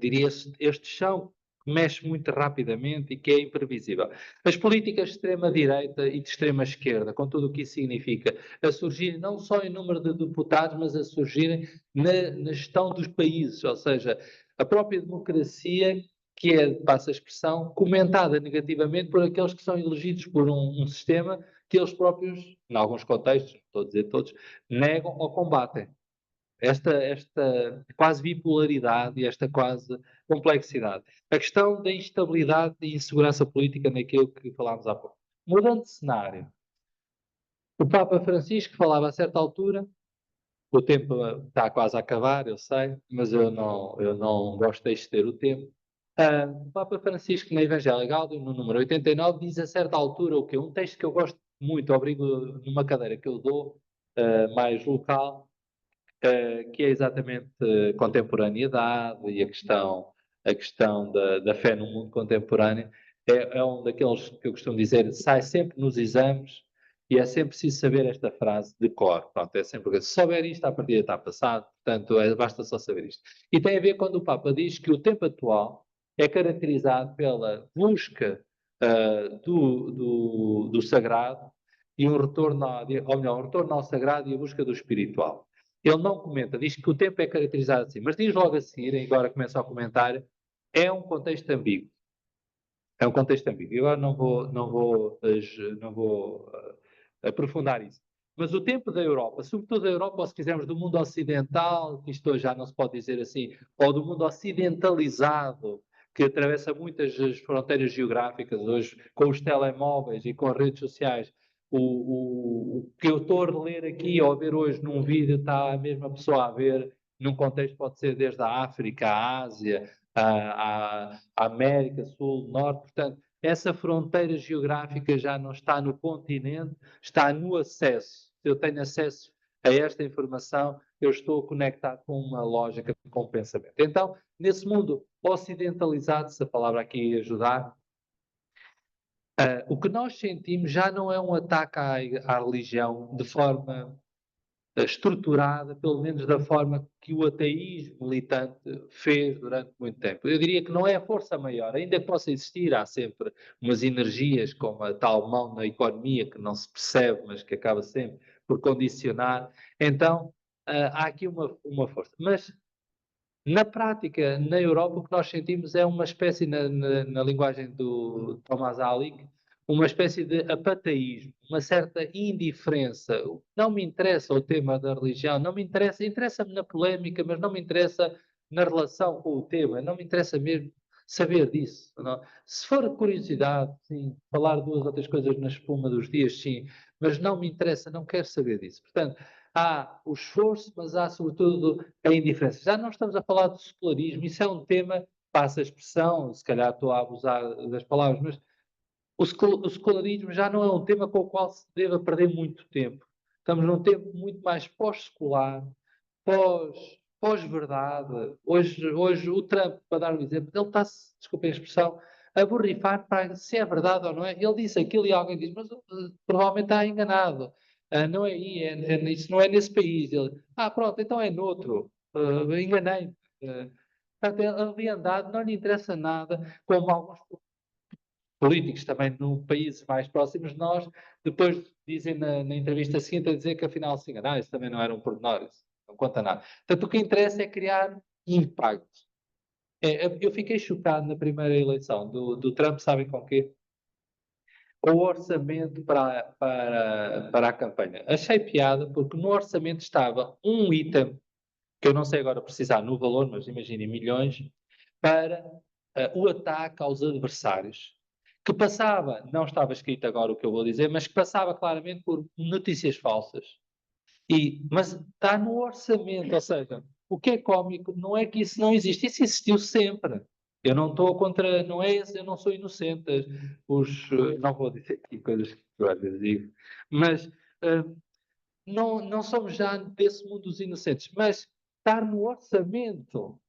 [SPEAKER 2] diria, este chão que mexe muito rapidamente e que é imprevisível. As políticas de extrema-direita e de extrema-esquerda, com tudo o que isso significa, a surgirem não só em número de deputados, mas a surgirem na gestão dos países, ou seja, a própria democracia, que é, passa a expressão, comentada negativamente por aqueles que são elegidos por um sistema que eles próprios, em alguns contextos, não estou a dizer todos, negam ou combatem. Esta quase bipolaridade e esta quase complexidade. A questão da instabilidade e insegurança política naquilo que falámos há pouco. Mudando de cenário, o Papa Francisco falava a certa altura, o tempo está quase a acabar, eu sei, mas eu não gosto de exceder o tempo. O Papa Francisco, na Evangelii Gaudium, no número 89, diz a certa altura o quê? Um texto que eu gosto muito, obrigo numa cadeira que eu dou, mais local, que é exatamente contemporaneidade e a questão da fé no mundo contemporâneo. É um daqueles que eu costumo dizer, sai sempre nos exames e é sempre preciso saber esta frase de cor. Pronto, é sempre, se souber isto, a partida está passado, portanto, basta só saber isto. E tem a ver quando o Papa diz que o tempo atual é caracterizado pela busca do sagrado e um retorno, ou melhor, um retorno ao sagrado e a busca do espiritual. Ele não comenta, diz que o tempo é caracterizado assim, mas diz logo a seguir, e agora começa o comentário, é um contexto ambíguo. É um contexto ambíguo. E agora não vou aprofundar isso. Mas o tempo da Europa, sobretudo da Europa, ou se quisermos do mundo ocidental, que isto hoje já não se pode dizer assim, ou do mundo ocidentalizado, que atravessa muitas fronteiras geográficas hoje, com os telemóveis e com as redes sociais, o que eu estou a ler aqui ou a ver hoje num vídeo está a mesma pessoa a ver num contexto, pode ser desde a África, a Ásia, a América, Sul, Norte, portanto, essa fronteira geográfica já não está no continente, está no acesso. Se eu tenho acesso a esta informação, eu estou conectado com uma lógica, com um pensamento. Então, nesse mundo ocidentalizado, se a palavra aqui ajudar, o que nós sentimos já não é um ataque à religião de forma estruturada, pelo menos da forma que o ateísmo militante fez durante muito tempo. Eu diria que não é a força maior, ainda que possa existir, há sempre umas energias como a tal mão na economia que não se percebe, mas que acaba sempre por condicionar. Então, há aqui uma força. Mas, na prática, na Europa, o que nós sentimos é uma espécie, na linguagem do Thomas Alick, uma espécie de apateísmo, uma certa indiferença. Não me interessa o tema da religião, não me interessa, interessa-me na polémica, mas não me interessa na relação com o tema, não me interessa mesmo saber disso. Não? Se for curiosidade, sim, falar duas ou três coisas na espuma dos dias, sim, mas não me interessa, não quero saber disso. Portanto, há o esforço, mas há sobretudo a indiferença. Já não estamos a falar do secularismo, isso é um tema, passa a expressão, se calhar estou a abusar das palavras, mas o secularismo já não é um tema com o qual se deva perder muito tempo. Estamos num tempo muito mais pós-secular, pós-verdade. Hoje o Trump, para dar um exemplo, ele está-se, desculpem a expressão, a borrifar para se é verdade ou não é. Ele disse aquilo e alguém diz, mas provavelmente está enganado. Não é aí, isso não é nesse país. Ele, pronto, então é noutro. Enganei-me. Portanto, ele havia andado, não lhe interessa nada, como alguns políticos também no países mais próximos de nós, depois dizem na entrevista seguinte a dizer que afinal se enganaram, isso também não era um pormenor, isso não conta nada. Portanto, o que interessa é criar impacto. Eu fiquei chocado na primeira eleição do Trump, sabem com quê? O orçamento para a campanha. Achei piada porque no orçamento estava um item, que eu não sei agora precisar no valor, mas imaginem milhões, para o ataque aos adversários. Que passava, não estava escrito agora o que eu vou dizer, mas que passava claramente por notícias falsas. Mas está no orçamento, ou seja, o que é cómico não é que isso não existe, isso existiu sempre. Eu não estou contra, não é esse, eu não sou inocente. Não vou dizer aqui coisas que eu às vezes digo, mas não somos já desse mundo dos inocentes, mas estar no orçamento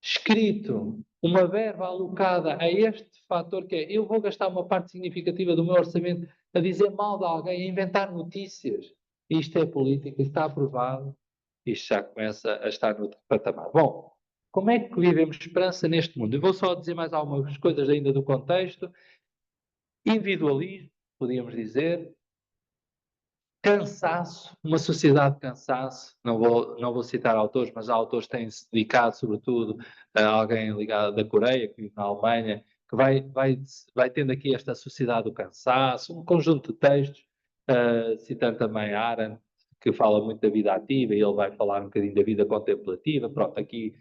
[SPEAKER 2] escrito uma verba alocada a este fator que é eu vou gastar uma parte significativa do meu orçamento a dizer mal de alguém, a inventar notícias. Isto é política, isto está aprovado, isto já começa a estar no patamar. Bom, como é que vivemos esperança neste mundo? Eu vou só dizer mais algumas coisas ainda do contexto. Individualismo, podíamos dizer, cansaço, uma sociedade de cansaço, não vou citar autores, mas há autores que têm-se dedicado, sobretudo, a alguém ligado da Coreia, que vive na Alemanha, que vai tendo aqui esta sociedade do cansaço, um conjunto de textos, citando também Arendt, que fala muito da vida ativa, e ele vai falar um bocadinho da vida contemplativa, pronto, aqui,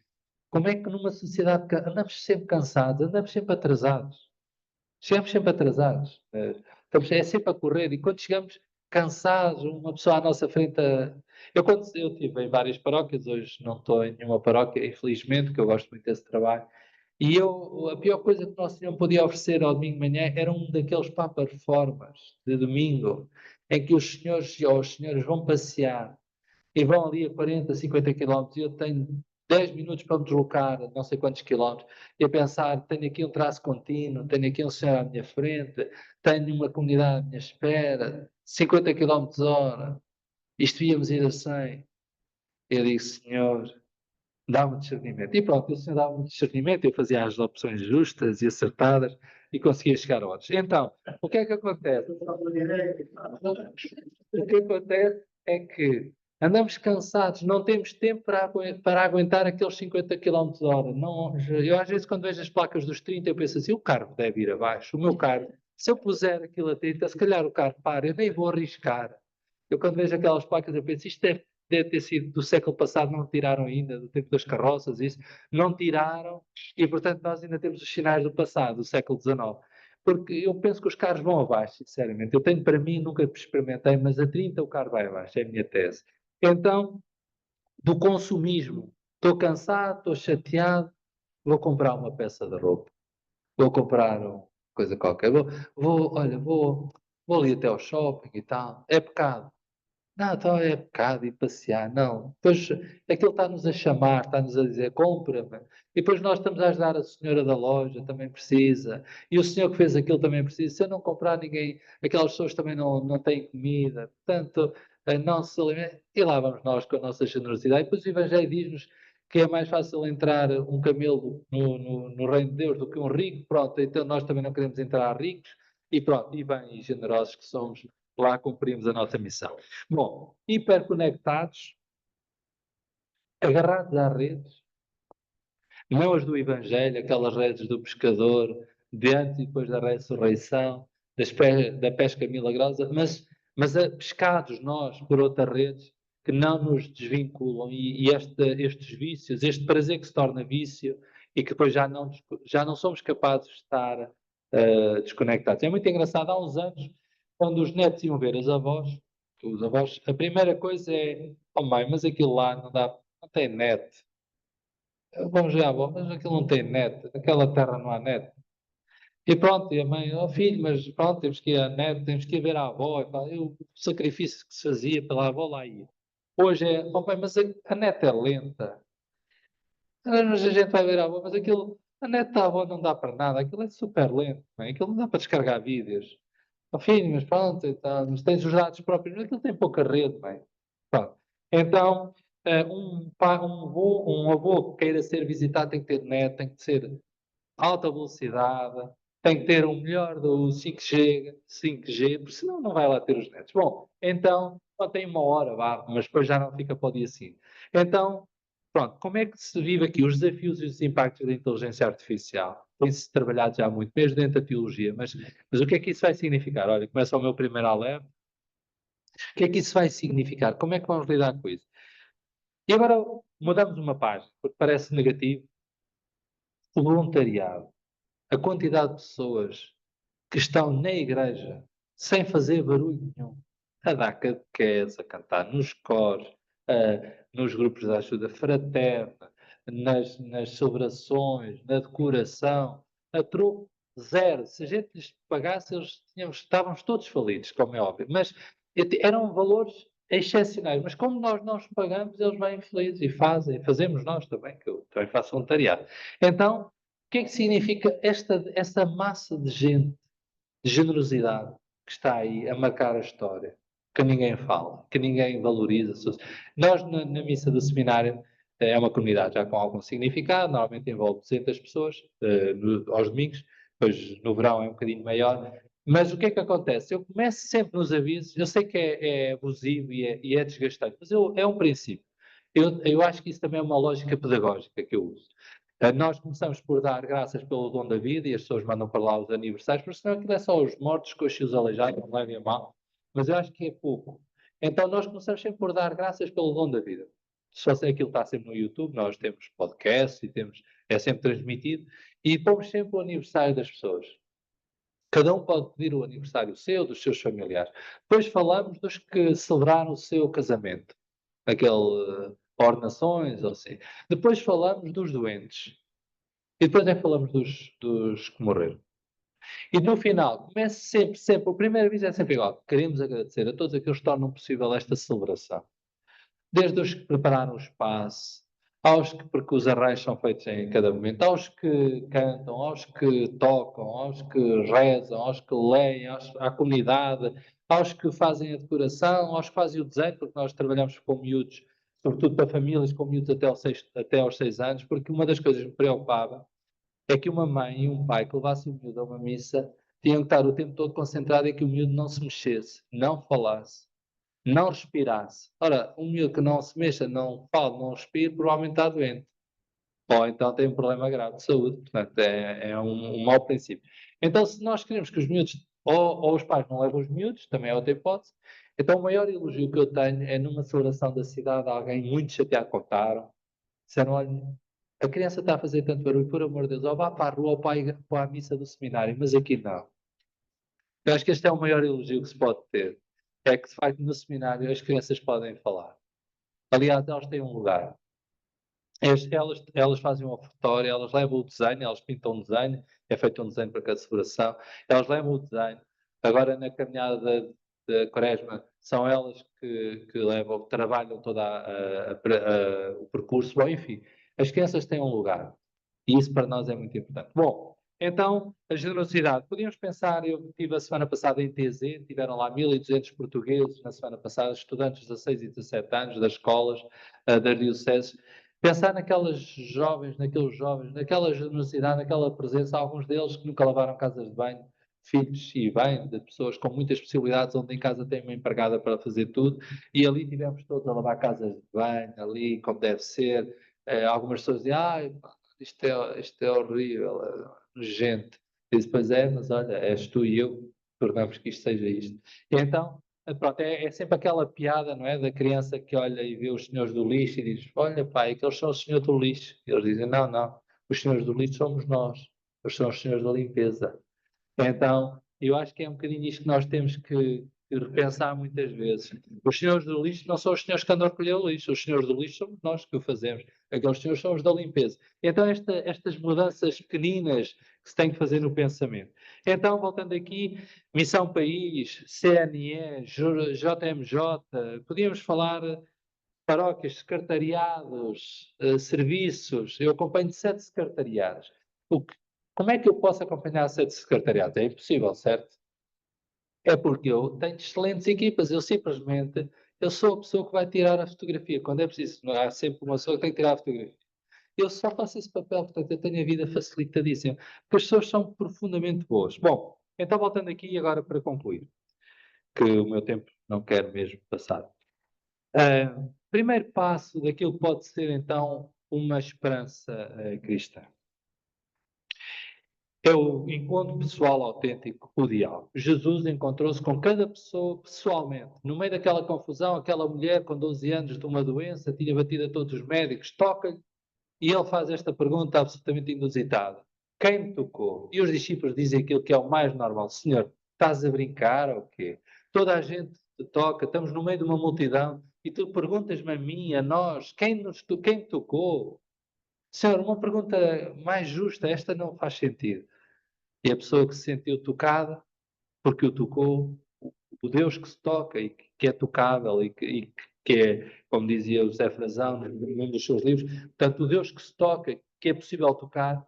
[SPEAKER 2] como é que numa sociedade, andamos sempre cansados, andamos sempre atrasados, chegamos sempre atrasados. É sempre a correr e quando chegamos cansados, uma pessoa à nossa frente. Quando eu estive em várias paróquias, hoje não estou em nenhuma paróquia, infelizmente, que eu gosto muito desse trabalho. E a pior coisa que o Nosso Senhor podia oferecer ao domingo de manhã era um daqueles Papa Reformas de domingo, em que os senhores ou as senhoras vão passear e vão ali a 40, 50 quilómetros e eu tenho 10 minutos para me deslocar, não sei quantos quilómetros, e a pensar, tenho aqui um traço contínuo, tenho aqui um senhor à minha frente, tenho uma comunidade à minha espera, 50 quilómetros hora, isto íamos ir a 100. Eu digo, Senhor, dá-me discernimento. E pronto, o Senhor dá-me discernimento, eu fazia as opções justas e acertadas e conseguia chegar a outros. Então, o que é que acontece? O que acontece é que andamos cansados, não temos tempo para aguentar aqueles 50 km hora. Não, eu às vezes quando vejo as placas dos 30 eu penso assim, o carro deve ir abaixo. O meu carro, se eu puser aquilo a 30, se calhar o carro para, eu nem vou arriscar. Eu quando vejo aquelas placas eu penso, isto deve ter sido do século passado, não tiraram ainda, do tempo das carroças, isso, não tiraram, e portanto nós ainda temos os sinais do passado, do século XIX. Porque eu penso que os carros vão abaixo, sinceramente. Eu tenho para mim, nunca experimentei, mas a 30 o carro vai abaixo, é a minha tese. Então, do consumismo, estou cansado, estou chateado, vou comprar uma peça de roupa, vou comprar uma coisa qualquer, olha, vou ali até ao shopping e tal. É pecado. Não, então é pecado ir passear, não. Depois aquilo está-nos a chamar, está-nos a dizer, compra-me. E depois nós estamos a ajudar a senhora da loja, também precisa. E o senhor que fez aquilo também precisa. Se eu não comprar, ninguém, aquelas pessoas também não têm comida. Portanto, não se alimenta. E lá vamos nós com a nossa generosidade. E depois o Evangelho diz-nos que é mais fácil entrar um camelo no reino de Deus do que um rico. Pronto, então nós também não queremos entrar ricos. E pronto, e bem, e generosos que somos, lá cumprimos a nossa missão. Bom, hiperconectados, agarrados às redes, não as do Evangelho, aquelas redes do pescador, de antes e depois da ressurreição, da pesca milagrosa, mas pescados nós por outras redes que não nos desvinculam e estes vícios, este prazer que se torna vício e que depois já não somos capazes de estar desconectados. É muito engraçado, há uns anos, quando os netos iam ver os avós, a primeira coisa é, oh mãe, mas aquilo lá não tem net. Vamos já, bom, mas aquilo não tem net, naquela terra não há net. E pronto, e a mãe, oh filho, mas pronto, temos que ir à net, temos que ir ver a avó, e o sacrifício que se fazia pela avó lá ir. Hoje é, oh pai, mas a net é lenta. Mas a gente vai ver a avó, mas a net da avó não dá para nada, aquilo é super lento, bem, aquilo não dá para descarregar vídeos. Oh filho, mas pronto, então, mas tens os dados próprios, mas aquilo tem pouca rede, bem. Pronto. Então, um avô que queira ser visitado tem que ter net, tem que ser alta velocidade, tem que ter o melhor do 5G, porque senão não vai lá ter os netos. Bom, então, só tem uma hora, vá, mas depois já não fica para o dia seguinte. Então, pronto, como é que se vive aqui os desafios e os impactos da inteligência artificial? Tem-se trabalhado já muito, mesmo dentro da teologia, mas o que é que isso vai significar? Olha, começa o meu primeiro alerta. O que é que isso vai significar? Como é que vamos lidar com isso? E agora mudamos uma página, porque parece negativo. O voluntariado, a quantidade de pessoas que estão na igreja sem fazer barulho nenhum, a dar catequese, a cantar nos coros, nos grupos de ajuda fraterna, nas celebrações, na decoração, a troco zero. Se a gente lhes pagasse, estávamos todos falidos, como é óbvio. Mas eram valores excepcionais. Mas como nós não os pagamos, eles vêm felizes e fazemos nós também, que eu também faço voluntariado. Então, o que é que significa esta massa de gente, de generosidade, que está aí a marcar a história, que ninguém fala, que ninguém valoriza? Nós, na missa do seminário, é uma comunidade já com algum significado, normalmente envolve 200 pessoas aos domingos, depois no verão é um bocadinho maior, mas o que é que acontece? Eu começo sempre nos avisos, eu sei que é abusivo e é desgastante, mas é um princípio. Eu acho que isso também é uma lógica pedagógica que eu uso. Nós começamos por dar graças pelo dom da vida e as pessoas mandam para lá os aniversários, porque senão aquilo é só os mortos, coxos e os aleijados, não levem a mal, mas eu acho que é pouco. Então nós começamos sempre por dar graças pelo dom da vida. Só sei aquilo está sempre no YouTube, nós temos podcast e é sempre transmitido, e pomos sempre o aniversário das pessoas. Cada um pode pedir o aniversário seu, dos seus familiares. Depois falamos dos que celebraram o seu casamento, aquele ornações ou assim. Depois falamos dos doentes. E depois falamos dos que morreram. E no final, começa sempre, o primeiro aviso é sempre igual. Queremos agradecer a todos aqueles que tornam possível esta celebração. Desde os que prepararam o espaço, porque os arranjos são feitos em cada momento, aos que cantam, aos que tocam, aos que rezam, aos que leem, à comunidade, aos que fazem a decoração, aos que fazem o desenho, porque nós trabalhamos com miúdos, sobretudo para famílias com miúdos até aos 6 anos, porque uma das coisas que me preocupava é que uma mãe e um pai que levassem o miúdo a uma missa tinham que estar o tempo todo concentrado em que o miúdo não se mexesse, não falasse, não respirasse. Ora, um miúdo que não se mexa, não fala, não respira, provavelmente está doente. Ou então tem um problema grave de saúde. Portanto, é um mau princípio. Então, se nós queremos que os miúdos, ou os pais não levam os miúdos, também é outra hipótese, então o maior elogio que eu tenho é numa celebração da cidade, alguém muito chateado contaram, disseram, olha, a criança está a fazer tanto barulho, por amor de Deus, ou vá para a rua ou para a missa do seminário, mas aqui não. Eu acho que este é o maior elogio que se pode ter. É que, de facto, no seminário as crianças podem falar. Aliás, elas têm um lugar. Elas fazem um ofertório, elas levam o desenho, elas pintam um desenho, é feito um desenho para cada celebração, elas levam o desenho. Agora, na caminhada da Quaresma, são elas que trabalham todo o percurso. Bom, enfim, as crianças têm um lugar. E isso para nós é muito importante. Bom, então, a generosidade. Podíamos pensar, eu estive a semana passada em TZ, tiveram lá 1.200 portugueses na semana passada, estudantes de 16 e 17 anos das escolas, das dioceses. Pensar naqueles jovens, naquela generosidade, naquela presença, alguns deles que nunca lavaram casas de banho, filhos e bem, de pessoas com muitas possibilidades, onde em casa tem uma empregada para fazer tudo, e ali tivemos todos a lavar casas de banho, ali como deve ser. Algumas pessoas dizem, isto é horrível, é nojento. E depois mas olha, és tu e eu, tornamos que isto seja isto. E então, pronto, é sempre aquela piada, não é? Da criança que olha e vê os senhores do lixo e diz, olha pai, aqueles são os senhores do lixo. E eles dizem, não, não, os senhores do lixo somos nós, eles são os senhores da limpeza. Então, eu acho que é um bocadinho isto que nós temos que repensar muitas vezes. Os senhores do lixo não são os senhores que andam a recolher o lixo, os senhores do lixo somos nós que o fazemos. Aqueles senhores são os da limpeza. Então, estas mudanças pequeninas que se tem que fazer no pensamento. Então, voltando aqui, Missão País, CNE, JMJ, podíamos falar paróquias, secretariados, serviços. Eu acompanho 7 secretariados. Como é que eu posso acompanhar 7 secretariados? É impossível, certo? É porque eu tenho excelentes equipas. Eu sou a pessoa que vai tirar a fotografia. Quando é preciso, há sempre uma pessoa que tem que tirar a fotografia. Eu só faço esse papel, portanto, eu tenho a vida facilitadíssima. Porque as pessoas são profundamente boas. Bom, então voltando aqui agora para concluir, que o meu tempo não quer mesmo passar. Primeiro passo daquilo que pode ser, então, uma esperança cristã. É o encontro pessoal autêntico, o diálogo. Jesus encontrou-se com cada pessoa pessoalmente. No meio daquela confusão, aquela mulher com 12 anos de uma doença, tinha batido a todos os médicos, toca-lhe, e ele faz esta pergunta absolutamente inusitada. Quem me tocou? E os discípulos dizem aquilo que é o mais normal. Senhor, estás a brincar ou quê? Toda a gente te toca, estamos no meio de uma multidão, e tu perguntas-me a mim, a nós, quem me tocou? Senhor, uma pergunta mais justa, esta não faz sentido. E a pessoa que se sentiu tocada, porque o tocou, o Deus que se toca e que é tocável que é, como dizia o José Frazão num dos seus livros, portanto, o Deus que se toca, que é possível tocar,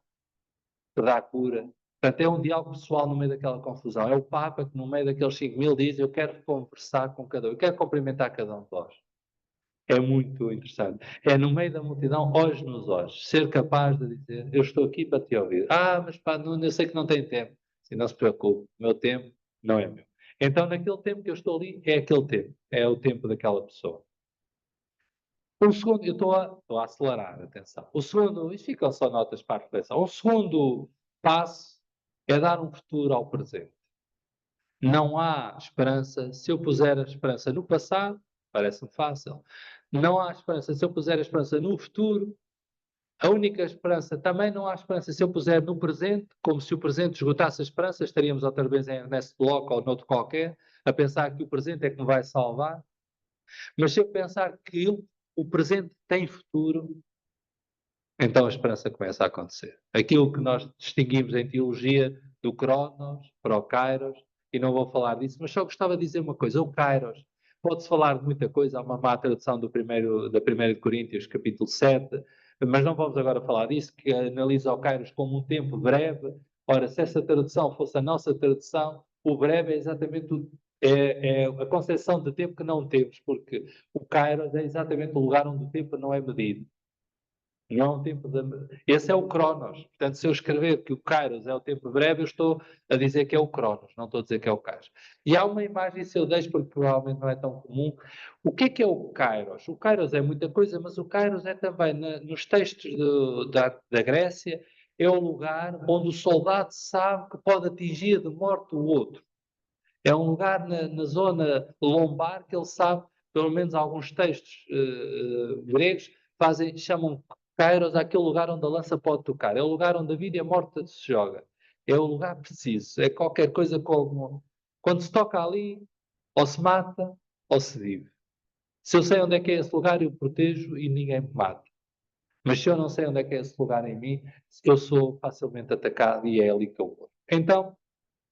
[SPEAKER 2] que dá a cura. Portanto, é um diálogo pessoal no meio daquela confusão. É o Papa que no meio daqueles 5.000 diz, eu quero conversar com cada um, eu quero cumprimentar cada um de vós. É muito interessante. É no meio da multidão, olhos nos olhos, ser capaz de dizer, eu estou aqui para te ouvir. Mas pá, Nuno, eu sei que não tem tempo. Sim, não se preocupe, o meu tempo não é meu. Então, naquele tempo que eu estou ali, é aquele tempo. É o tempo daquela pessoa. O segundo, eu estou a acelerar, atenção. O segundo, isto ficam só notas para a reflexão. O segundo passo é dar um futuro ao presente. Não há esperança. Se eu puser a esperança no passado, parece-me fácil. Não há esperança se eu puser a esperança no futuro. A única esperança, também não há esperança se eu puser no presente, como se o presente esgotasse a esperança, estaríamos outra vez em Ernest Bloch ou noutro qualquer, a pensar que o presente é que me vai salvar. Mas se eu pensar que o presente tem futuro, então a esperança começa a acontecer. Aquilo que nós distinguimos em teologia do Cronos para o Kairos, e não vou falar disso, mas só gostava de dizer uma coisa: o Kairos, pode-se falar de muita coisa, há uma má tradução da 1 de Coríntios, capítulo 7, mas não vamos agora falar disso, que analisa o Kairos como um tempo breve. Ora, se essa tradução fosse a nossa tradução, o breve é exatamente é a concepção de tempo que não temos, porque o Kairos é exatamente o lugar onde o tempo não é medido. Não é um tempo de... Esse é o Cronos. Portanto, se eu escrever que o Kairos é o tempo breve, eu estou a dizer que é o Cronos, não estou a dizer que é o Kairos. E há uma imagem, se eu deixo, porque provavelmente não é tão comum. O que é o Kairos? O Kairos é muita coisa, mas o Kairos é também, nos textos da Grécia, é o lugar onde o soldado sabe que pode atingir de morte o outro. É um lugar na zona lombar que ele sabe, pelo menos alguns textos gregos, chamam Kairos aquele lugar onde a lança pode tocar. É o lugar onde a vida e a morte se joga. É o lugar preciso. É qualquer coisa como... Quando se toca ali, ou se mata, ou se vive. Se eu sei onde é que é esse lugar, eu protejo e ninguém me mata. Mas se eu não sei onde é que é esse lugar em mim, eu sou facilmente atacado e é ali que eu vou. Então,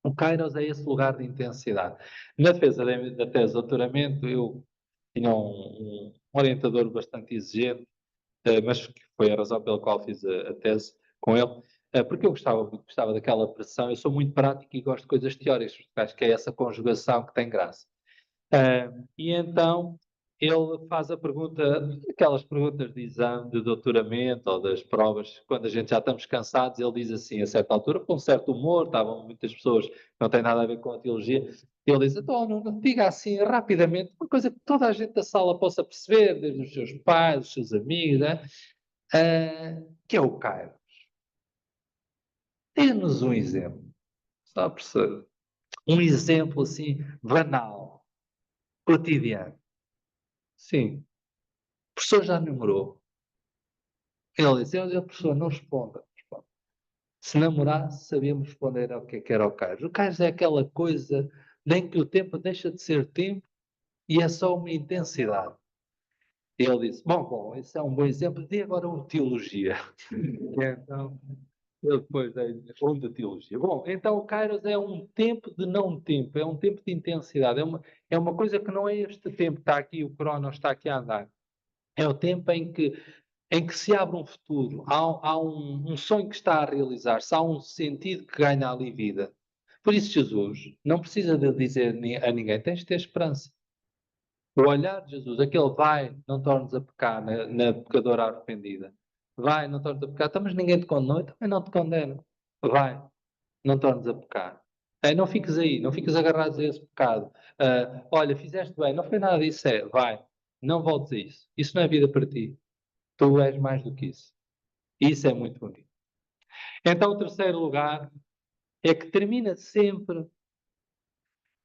[SPEAKER 2] o Kairos é esse lugar de intensidade. Na defesa da tese de doutoramento, eu tinha um orientador bastante exigente, mas que foi a razão pela qual fiz a tese com ele, porque eu gostava daquela pressão. Eu sou muito prático e gosto de coisas teóricas, acho que é essa conjugação que tem graça. E então ele faz a pergunta, aquelas perguntas de exame, de doutoramento ou das provas, quando a gente já estamos cansados, ele diz assim, a certa altura, com um certo humor, estavam muitas pessoas que não têm nada a ver com a teologia, ele diz, então, não diga assim rapidamente, uma coisa que toda a gente da sala possa perceber, desde os seus pais, os seus amigos, né? Que é o Cairo. Dê-nos um exemplo, só a perceber. Um exemplo assim, banal, cotidiano. Sim. O professor já namorou. Ele disse, a professor, não responda. Se namorasse, sabíamos responder ao que era o cais. O cais é aquela coisa nem que o tempo deixa de ser tempo e é só uma intensidade. Ele disse, bom, esse é um bom exemplo. Dê agora uma teologia. Então, eu depois dei um de teologia. Bom, então o Kairos é um tempo de não tempo, é um tempo de intensidade. É uma coisa que não é este tempo que está aqui, o Cronos está aqui a andar. É o tempo em que se abre um futuro, há um sonho que está a realizar-se, há um sentido que ganha ali vida. Por isso Jesus não precisa de dizer a ninguém, tens de ter esperança. O olhar de Jesus, aquele vai, não tornes a pecar na pecadora arrependida. Vai, não tornes a pecar, então, mas ninguém te condenou, também não te condena. Vai, não tornes a pecar. Não fiques aí, não fiques agarrado a esse pecado. Olha, fizeste bem, não foi nada disso, vai. Não voltes a isso. Isso não é vida para ti. Tu és mais do que isso. Isso é muito bonito. Então, o terceiro lugar é que termina sempre,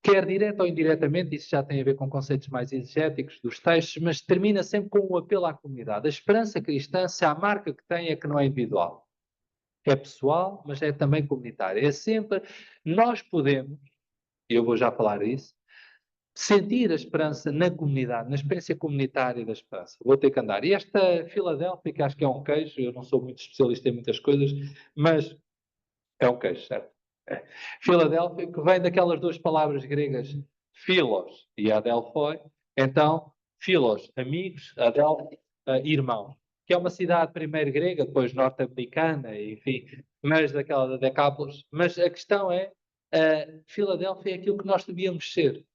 [SPEAKER 2] quer direto ou indiretamente, isso já tem a ver com conceitos mais exegéticos dos textos, mas termina sempre com o apelo à comunidade. A esperança cristã, se a marca que tem é que não é individual. É pessoal, mas é também comunitária. É sempre, nós podemos, e eu vou já falar disso, sentir a esperança na comunidade, na experiência comunitária da esperança. Vou ter que andar. E esta Filadélfia, que acho que é um queijo, eu não sou muito especialista em muitas coisas, mas é um queijo, certo? Filadélfia, que vem daquelas duas palavras gregas, philos e adelphoi. Então, philos, amigos, adelphoi, irmãos. Que é uma cidade primeiro grega, depois norte-americana, enfim, mas daquela da Decápolis. Mas a questão é, Filadélfia é aquilo que nós devíamos ser.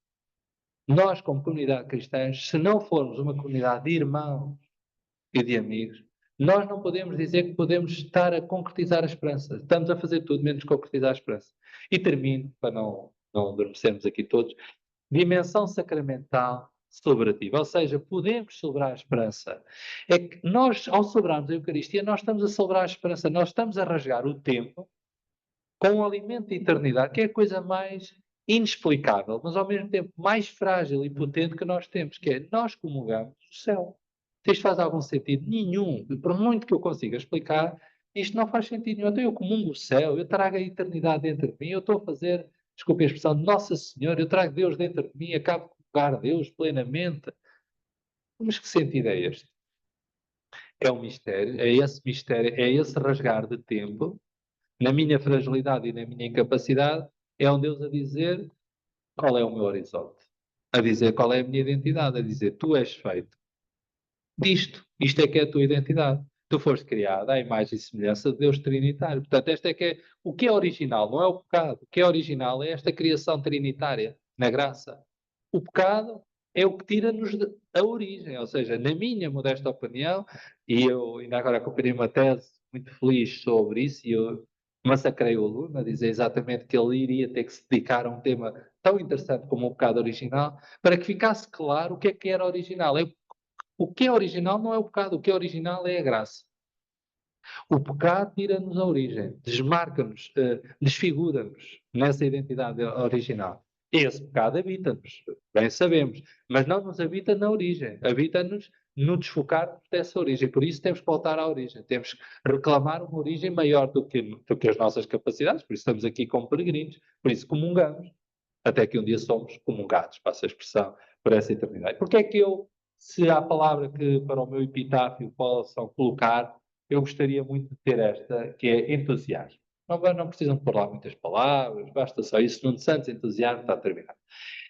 [SPEAKER 2] Nós, como comunidade cristã, se não formos uma comunidade de irmãos e de amigos, nós não podemos dizer que podemos estar a concretizar a esperança. Estamos a fazer tudo menos concretizar a esperança. E termino, para não adormecermos aqui todos, dimensão sacramental celebrativa. Ou seja, podemos celebrar a esperança. É que nós, ao celebrarmos a Eucaristia, nós estamos a celebrar a esperança. Nós estamos a rasgar o tempo com um alimento de eternidade, que é a coisa mais inexplicável, mas ao mesmo tempo mais frágil e potente que nós temos, que é nós comungamos o céu. Se isto faz algum sentido? Nenhum. Por muito que eu consiga explicar, isto não faz sentido nenhum. Então eu comungo o céu, eu trago a eternidade dentro de mim, eu estou a fazer, desculpe a expressão, Nossa Senhora, eu trago Deus dentro de mim, acabo de comungar Deus plenamente. Mas que sentido é este? É um mistério, é esse rasgar de tempo na minha fragilidade e na minha incapacidade, é um Deus a dizer qual é o meu horizonte, a dizer qual é a minha identidade, a dizer tu és feito disto, isto é que é a tua identidade. Tu foste criado à imagem e semelhança de Deus Trinitário. Portanto, esta é que é o que é original, não é o pecado. O que é original é esta criação trinitária, na graça. O pecado é o que tira-nos a origem, ou seja, na minha modesta opinião, e eu ainda agora acompanhei uma tese muito feliz sobre isso, e eu massacrei o aluno a dizer exatamente que ele iria ter que se dedicar a um tema tão interessante como o pecado original, para que ficasse claro o que era original. O que é original não é o pecado, o que é original é a graça. O pecado tira-nos a origem, desmarca-nos, desfigura-nos nessa identidade original. Esse pecado habita-nos, bem sabemos, mas não nos habita na origem, habita-nos no desfocar dessa origem. Por isso temos que voltar à origem, temos que reclamar uma origem maior do que as nossas capacidades, por isso estamos aqui como peregrinos, por isso comungamos, até que um dia somos comungados, passa a expressão, por essa eternidade. Porque é que eu, se há palavra que para o meu epitáfio possam colocar, eu gostaria muito de ter esta, que é entusiasmo. Não precisam pôr lá muitas palavras, basta só isso. Nuno Santos, entusiasmo, está terminado.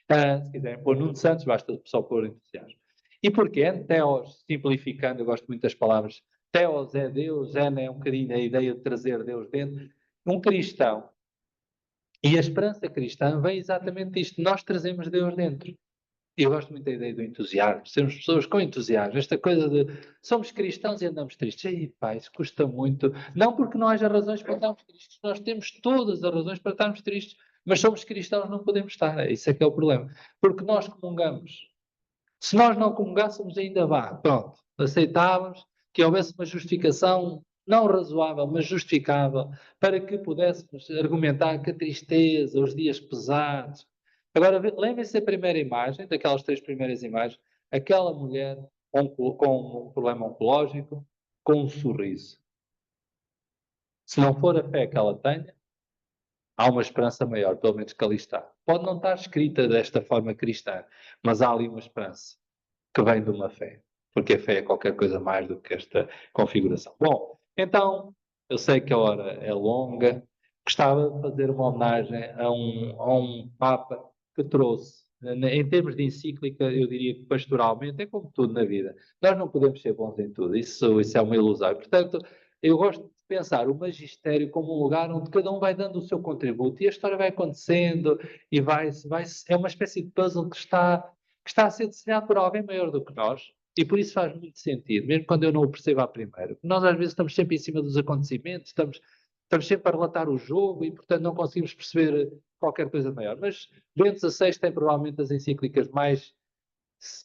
[SPEAKER 2] Se quiserem pôr Nuno Santos, basta só pôr entusiasmo. E porquê? Theos, simplificando, eu gosto muito das palavras. Theos é Deus, é um bocadinho a ideia de trazer Deus dentro. Um cristão, e a esperança cristã vem exatamente disto. Nós trazemos Deus dentro. Eu gosto muito da ideia do entusiasmo, sermos pessoas com entusiasmo, esta coisa de somos cristãos e andamos tristes. Ei, pá, isso custa muito. Não porque não haja razões para estarmos tristes, nós temos todas as razões para estarmos tristes, mas somos cristãos, não podemos estar. Isso é que é o problema. Porque nós comungamos. Se nós não comungássemos, ainda vá, pronto, aceitávamos que houvesse uma justificação não razoável, mas justificável, para que pudéssemos argumentar que a tristeza, os dias pesados. Agora, lembrem-se da primeira imagem, daquelas três primeiras imagens, aquela mulher com um problema oncológico, com um sorriso. Se não for a fé que ela tenha, há uma esperança maior, pelo menos que ali está. Pode não estar escrita desta forma cristã, mas há ali uma esperança que vem de uma fé, porque a fé é qualquer coisa mais do que esta configuração. Bom, então, eu sei que a hora é longa, gostava de fazer uma homenagem a um Papa que trouxe, em termos de encíclica, eu diria que pastoralmente, é como tudo na vida, nós não podemos ser bons em tudo, isso é uma ilusão. Portanto, eu gosto de pensar o magistério como um lugar onde cada um vai dando o seu contributo e a história vai acontecendo e é uma espécie de puzzle que está a ser desenhado por alguém maior do que nós, e por isso faz muito sentido, mesmo quando eu não o percebo à primeira. Nós às vezes estamos sempre em cima dos acontecimentos, estamos sempre a relatar o jogo e, portanto, não conseguimos perceber qualquer coisa maior. Mas Bento XVI tem provavelmente as encíclicas mais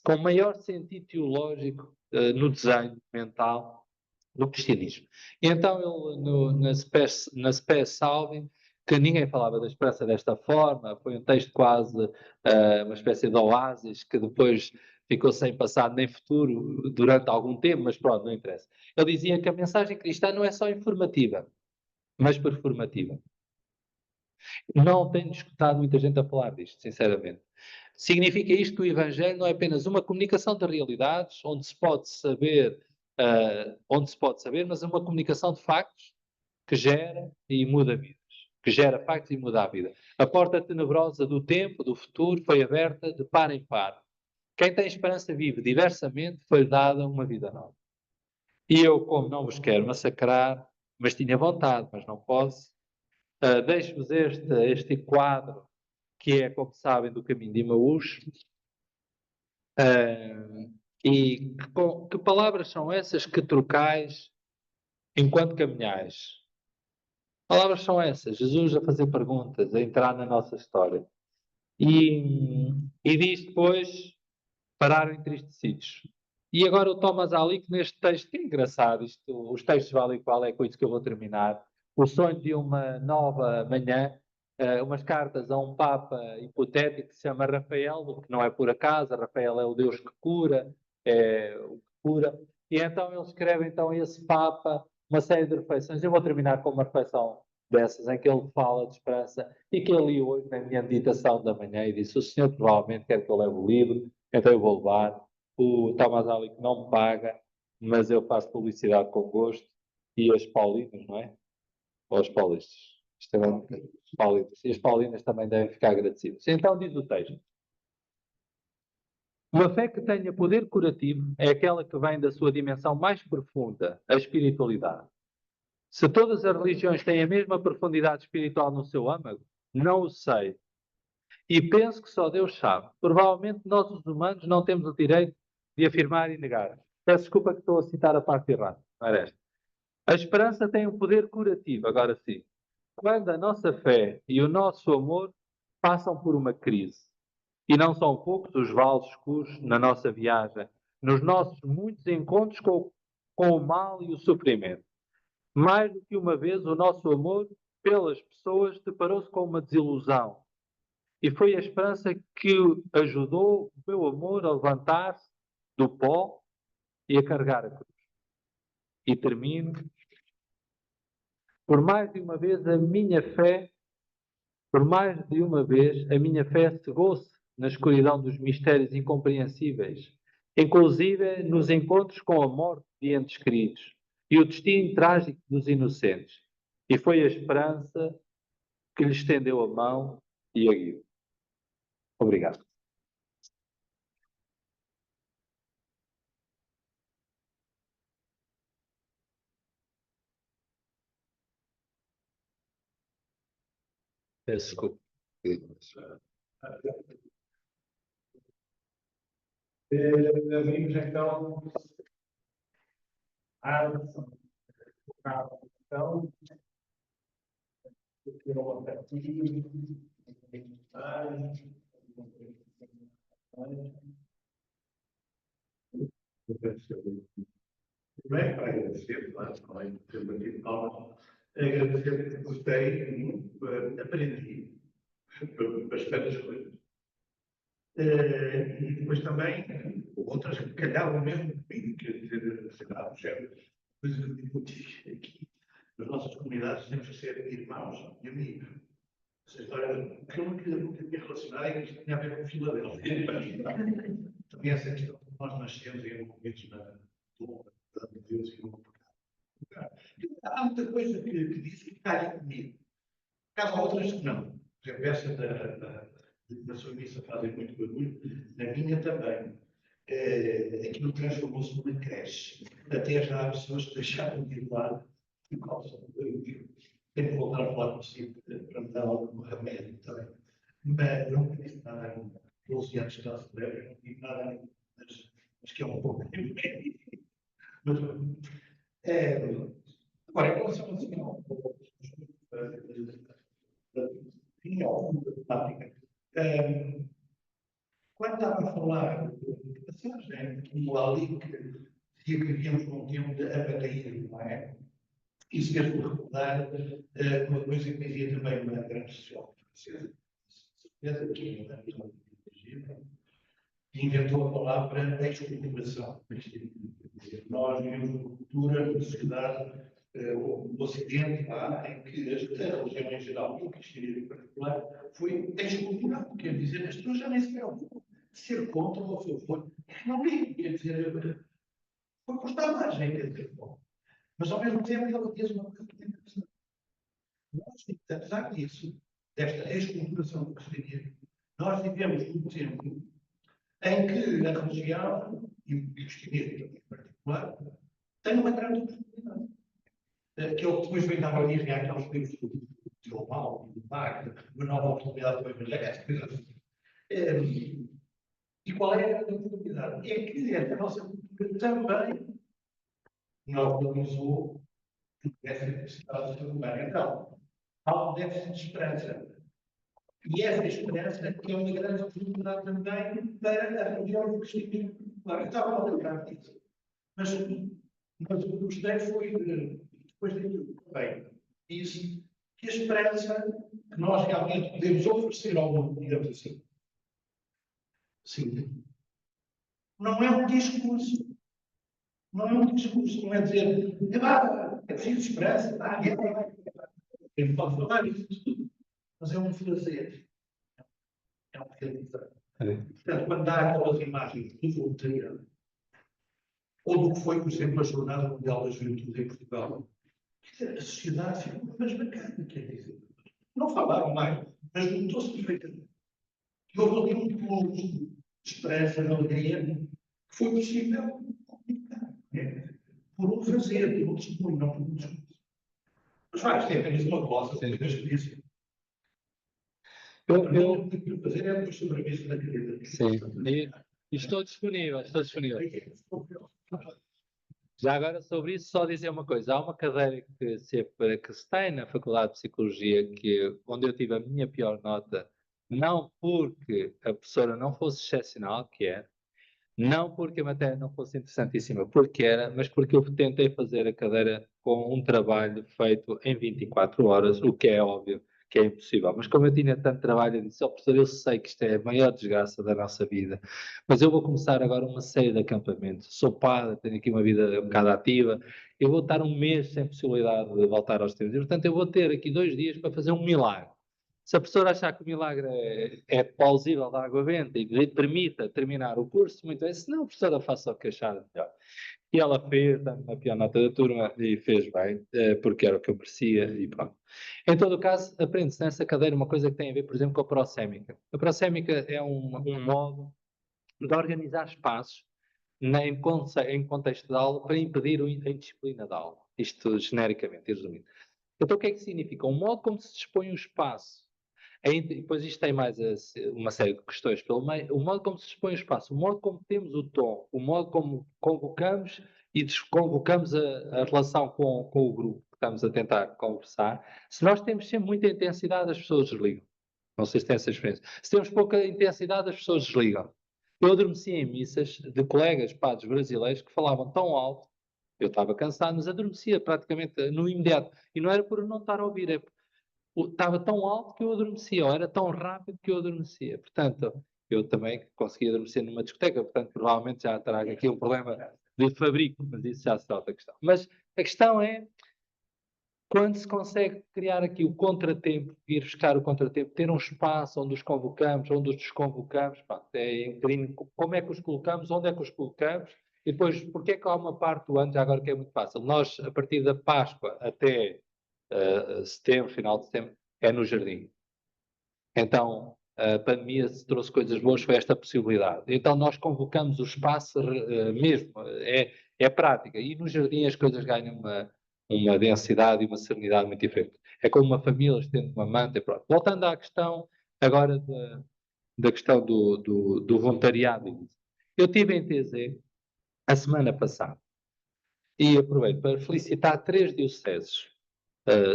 [SPEAKER 2] com maior sentido teológico no desenho mental do cristianismo. E então ele, na Spes Salvin, que ninguém falava da esperança desta forma, foi um texto quase uma espécie de oásis, que depois ficou sem passado nem futuro durante algum tempo, mas pronto, não interessa. Ele dizia que a mensagem cristã não é só informativa, mas performativa. Não tenho escutado muita gente a falar disto, sinceramente. Significa isto que o Evangelho não é apenas uma comunicação de realidades, onde se pode saber, mas é uma comunicação de factos que gera e muda vidas. Que gera factos e muda a vida. A porta tenebrosa do tempo, do futuro, foi aberta de par em par. Quem tem esperança vive diversamente, foi-lhe dada uma vida nova. E eu, como não vos quero massacrar, mas tinha vontade, mas não posso, deixo-vos este quadro, que é, como sabem, do caminho de Emaús. E que palavras são essas que trocais enquanto caminhais? Palavras são essas, Jesus a fazer perguntas, a entrar na nossa história. E diz depois, pararam entristecidos. E agora o Thomas Ali, que neste texto, que é engraçado, os textos valem qual é com isso que eu vou terminar. O sonho de uma nova manhã, umas cartas a um Papa hipotético que se chama Rafael, o que não é por acaso, Rafael é o Deus que cura, é o que cura. E então ele escreve então a esse Papa uma série de reflexões. Eu vou terminar com uma reflexão dessas, em que ele fala de esperança e que eu li hoje na minha meditação da manhã e disse: o Senhor provavelmente quer que eu leve o livro, então eu vou levar. O Thomas Ali que não me paga, mas eu faço publicidade com gosto, e as Paulinas, não é? Ou os paulistas. Isto é os paulitas. E as Paulinas também devem ficar agradecidas. Então diz o texto: uma fé que tenha poder curativo é aquela que vem da sua dimensão mais profunda, a espiritualidade. Se todas as religiões têm a mesma profundidade espiritual no seu âmago, não o sei. E penso que só Deus sabe. Provavelmente nós, os humanos, não temos o direito de afirmar e negar. Peço desculpa que estou a citar a parte errada. Não era esta. A esperança tem um poder curativo, agora sim. Quando a nossa fé e o nosso amor passam por uma crise. E não são poucos os vales escuros na nossa viagem, nos nossos muitos encontros com o mal e o sofrimento. Mais do que uma vez, o nosso amor pelas pessoas deparou-se com uma desilusão. E foi a esperança que ajudou o meu amor a levantar-se do pó e a carregar a cruz. E termino. Por mais de uma vez a minha fé cegou-se na escuridão dos mistérios incompreensíveis, inclusive nos encontros com a morte de entes queridos e o destino trágico dos inocentes. E foi a esperança que lhe estendeu a mão e a guiou. Obrigado. Peço desculpa.
[SPEAKER 1] Abrimos então a então,
[SPEAKER 4] Bem, para agradecer, além de ter batido palmas, agradecer que gostei muito, aprendi bastantes coisas. E depois também outras que calhavam mesmo comigo, quer dizer, sei lá, do género, coisas que eu digo aqui, nas nossas comunidades temos que ser irmãos e amigos. Essa história, que eu nunca tinha relacionado, é que isto tinha a ver com Filadélfia. Também essa questão que nós nascemos e envolvidos na de Deus e no pecado. Há muita coisa que diz que calha comigo. Há outras que não. Por exemplo, essa da sua missa fazem muito barulho, na minha também. Aquilo transformou-se numa creche. Até já há pessoas que deixaram de ir lá por causa do barulho. Tenho que voltar a falar consigo para me dar algum remédio também. Mas não disse nada ainda. 12 anos que ela celebra, não digo nada ainda. Mas que é um pouco remédio. Mas, agora, em relação ao sinal, quando estava a falar passagem, como ali que dizia que vivíamos num tempo de abataísmo, não é? Isso fez-me recordar uma coisa que dizia também uma grande socióloga francesa, certeza que é uma psicologia, que inventou a palavra exculturação. Nós vivemos uma cultura, uma sociedade, o Ocidente, em que a religião em geral, e o cristianismo em particular, foi exculturado. Quer dizer, as pessoas já nem se preocupam de ser contra ou a favor. Não é, quer dizer, foi posto à margem, quer dizer, bom. Mas ao mesmo tempo ele diz uma coisa muito interessante. Nós, apesar disso, desta exculturação do cristianismo, nós vivemos num tempo em que a religião, e o cristianismo em particular, tem uma grande oportunidade. Que ele depois vem dar origem àqueles livros do Teobal, do Wagner, uma nova oportunidade para o Evangelho, essa coisa assim. E qual é a grande oportunidade? É que a nossa cultura também não organizou essa necessidade de ser humano. Então, há um déficit de esperança. E essa esperança é uma grande oportunidade também para a religião do cristianismo. Claro, eu estava a lembrar disso. Mas o que eu gostei foi, depois daquilo que também disse, que a esperança que nós realmente podemos oferecer ao mundo, digamos assim, sim, não é um discurso. Não é um discurso, não é dizer, é preciso esperança, quem pode falar isso tudo, mas é um fazer. É um realizar. Portanto, quando há aquelas imagens do voluntariado, ou do que foi, por exemplo, a Jornada Mundial da Juventude em Portugal, a sociedade ficou mais bacana, quer dizer. Não falaram mais, mas notou-se perfeitamente. E houve ali um pouco de esperança, de alegria, que foi possível comunicar. Por um fazer, por um testemunho, não por um discurso. Mas vai, tem apenas uma coisa, tem apenas que dizer. O que eu fazer é depois sobre a mesa da querida.
[SPEAKER 2] Sim. E estou disponível, estou disponível. Já agora sobre isso, só dizer uma coisa. Há uma cadeira que se tem na Faculdade de Psicologia, onde eu tive a minha pior nota, não porque a professora não fosse excepcional, que é, não porque a matéria não fosse interessantíssima, porque era, mas porque eu tentei fazer a cadeira com um trabalho feito em 24 horas, o que é óbvio que é impossível. Mas como eu tinha tanto trabalho, eu disse, professor, eu sei que isto é a maior desgraça da nossa vida, mas eu vou começar agora uma série de acampamentos. Sou padre, tenho aqui uma vida um bocado ativa, eu vou estar um mês sem possibilidade de voltar aos tempos. E, portanto, eu vou ter aqui 2 dias para fazer um milagre. Se a professora achar que o milagre é plausível da água benta e lhe permita terminar o curso, muito bem. Se não, a professora faça o que achar melhor. E ela fez, dando a pior nota da turma, e fez bem, porque era o que eu merecia, e pronto. Em todo o caso, aprende-se nessa cadeira uma coisa que tem a ver, por exemplo, com a prosémica. A prosémica é um modo de organizar espaços em contexto de aula para impedir a indisciplina da aula. Isto genericamente, resumindo. Então, o que é que significa? Um modo como se dispõe um espaço. E depois isto tem mais uma série de questões pelo meio. O modo como se dispõe o espaço, o modo como temos o tom, o modo como convocamos e desconvocamos a relação com o grupo que estamos a tentar conversar. Se nós temos sempre muita intensidade, as pessoas desligam. Não sei se tem essa experiência. Se temos pouca intensidade, as pessoas desligam. Eu adormeci em missas de colegas padres brasileiros que falavam tão alto, eu estava cansado, mas adormecia praticamente no imediato. E não era por não estar a ouvir, estava tão alto que eu adormecia, ou era tão rápido que eu adormecia. Portanto, eu também consegui adormecer numa discoteca, portanto, provavelmente já trago aqui um problema de fabrico, mas isso já será outra questão. Mas a questão é, quando se consegue criar aqui o contratempo, ir buscar o contratempo, ter um espaço onde os convocamos, onde os desconvocamos, é um bocadinho como é que os colocamos, onde é que os colocamos, e depois, porque é que há uma parte do ano, já agora que é muito fácil, nós, a partir da Páscoa até setembro, final de setembro, é no jardim. Então, a pandemia trouxe coisas boas, foi esta possibilidade. Então, nós convocamos o espaço mesmo, é prática. E no jardim as coisas ganham uma densidade e uma serenidade muito diferente. É como uma família estende uma manta e pronto. Voltando à questão agora da questão do voluntariado. Eu estive em TZ a semana passada e aproveito para felicitar 3 dioceses.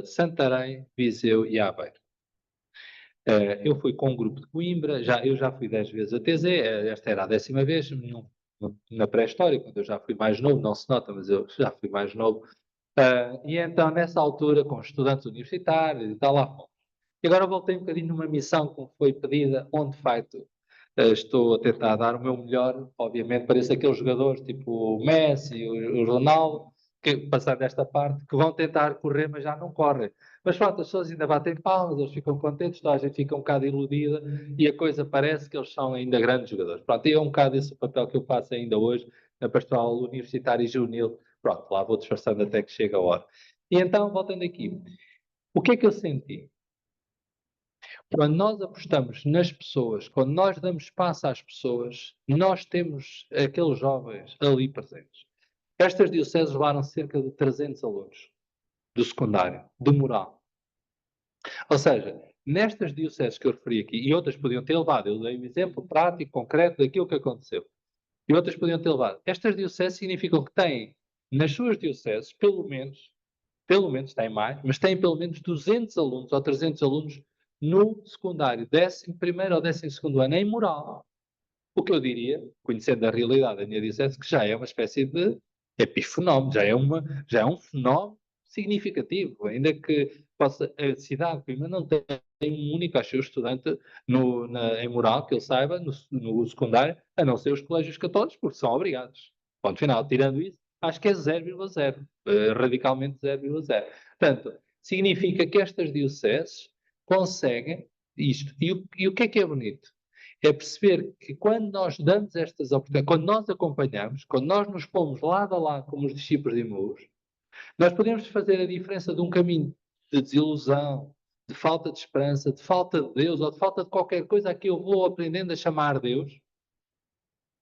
[SPEAKER 2] Santarém, Viseu e Aveiro. Eu fui com um grupo de Coimbra, eu já fui 10 vezes a TZ, esta era a 10ª vez, na pré-história, quando eu já fui mais novo, não se nota, mas eu já fui mais novo. E então, nessa altura, com estudantes universitários e tal, lá fomos. E agora voltei um bocadinho numa missão que me foi pedida, onde de facto estou a tentar dar o meu melhor, obviamente, para esses aqueles jogadores tipo o Messi, o Ronaldo, que passar desta parte, que vão tentar correr, mas já não correm. Mas pronto, as pessoas ainda batem palmas, eles ficam contentes, toda a gente fica um bocado iludida e a coisa parece que eles são ainda grandes jogadores. Pronto, e é um bocado esse o papel que eu faço ainda hoje na pastoral universitária e juvenil. Pronto, lá vou disfarçando até que chega a hora. E então, voltando aqui, o que é que eu senti? Quando nós apostamos nas pessoas, quando nós damos espaço às pessoas, nós temos aqueles jovens ali presentes. Estas dioceses levaram cerca de 300 alunos do secundário, do moral. Ou seja, nestas dioceses que eu referi aqui, e outras podiam ter levado, eu dei um exemplo prático, concreto daquilo que aconteceu, e outras podiam ter levado. Estas dioceses significam que têm, nas suas dioceses, pelo menos, têm mais, mas têm pelo menos 200 alunos ou 300 alunos no secundário, 11º ou 12º ano, em moral. O que eu diria, conhecendo a realidade da minha diocese, que já é uma espécie de epifenómeno, já é um fenómeno significativo, ainda que a cidade de Coimbra não tem um único, acho eu, estudante em moral, que ele saiba, no secundário, a não ser os colégios católicos, porque são obrigados. Ponto final. Tirando isso, acho que é 0,0, radicalmente 0,0. Portanto, significa que estas dioceses conseguem isto. E o que é bonito? É perceber que quando nós damos estas oportunidades, quando nós acompanhamos, quando nós nos pomos lado a lado como os discípulos de Emaús, nós podemos fazer a diferença de um caminho de desilusão, de falta de esperança, de falta de Deus ou de falta de qualquer coisa a que eu vou aprendendo a chamar Deus,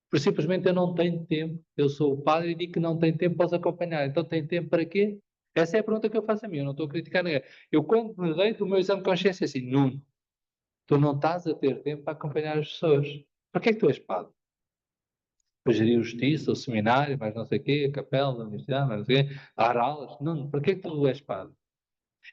[SPEAKER 2] porque simplesmente eu não tenho tempo. Eu sou o padre e digo que não tenho tempo para os acompanhar. Então tem tempo para quê? Essa é a pergunta que eu faço a mim, eu não estou a criticar ninguém. Eu quando me deito, o meu exame de consciência é assim, Nuno, tu não estás a ter tempo para acompanhar as pessoas. Para que é que tu és padre? Para gerir justiça, o seminário, mais não sei o quê, a capela, a universidade, mais não sei o quê, dar aulas. Não, para que é que tu és padre?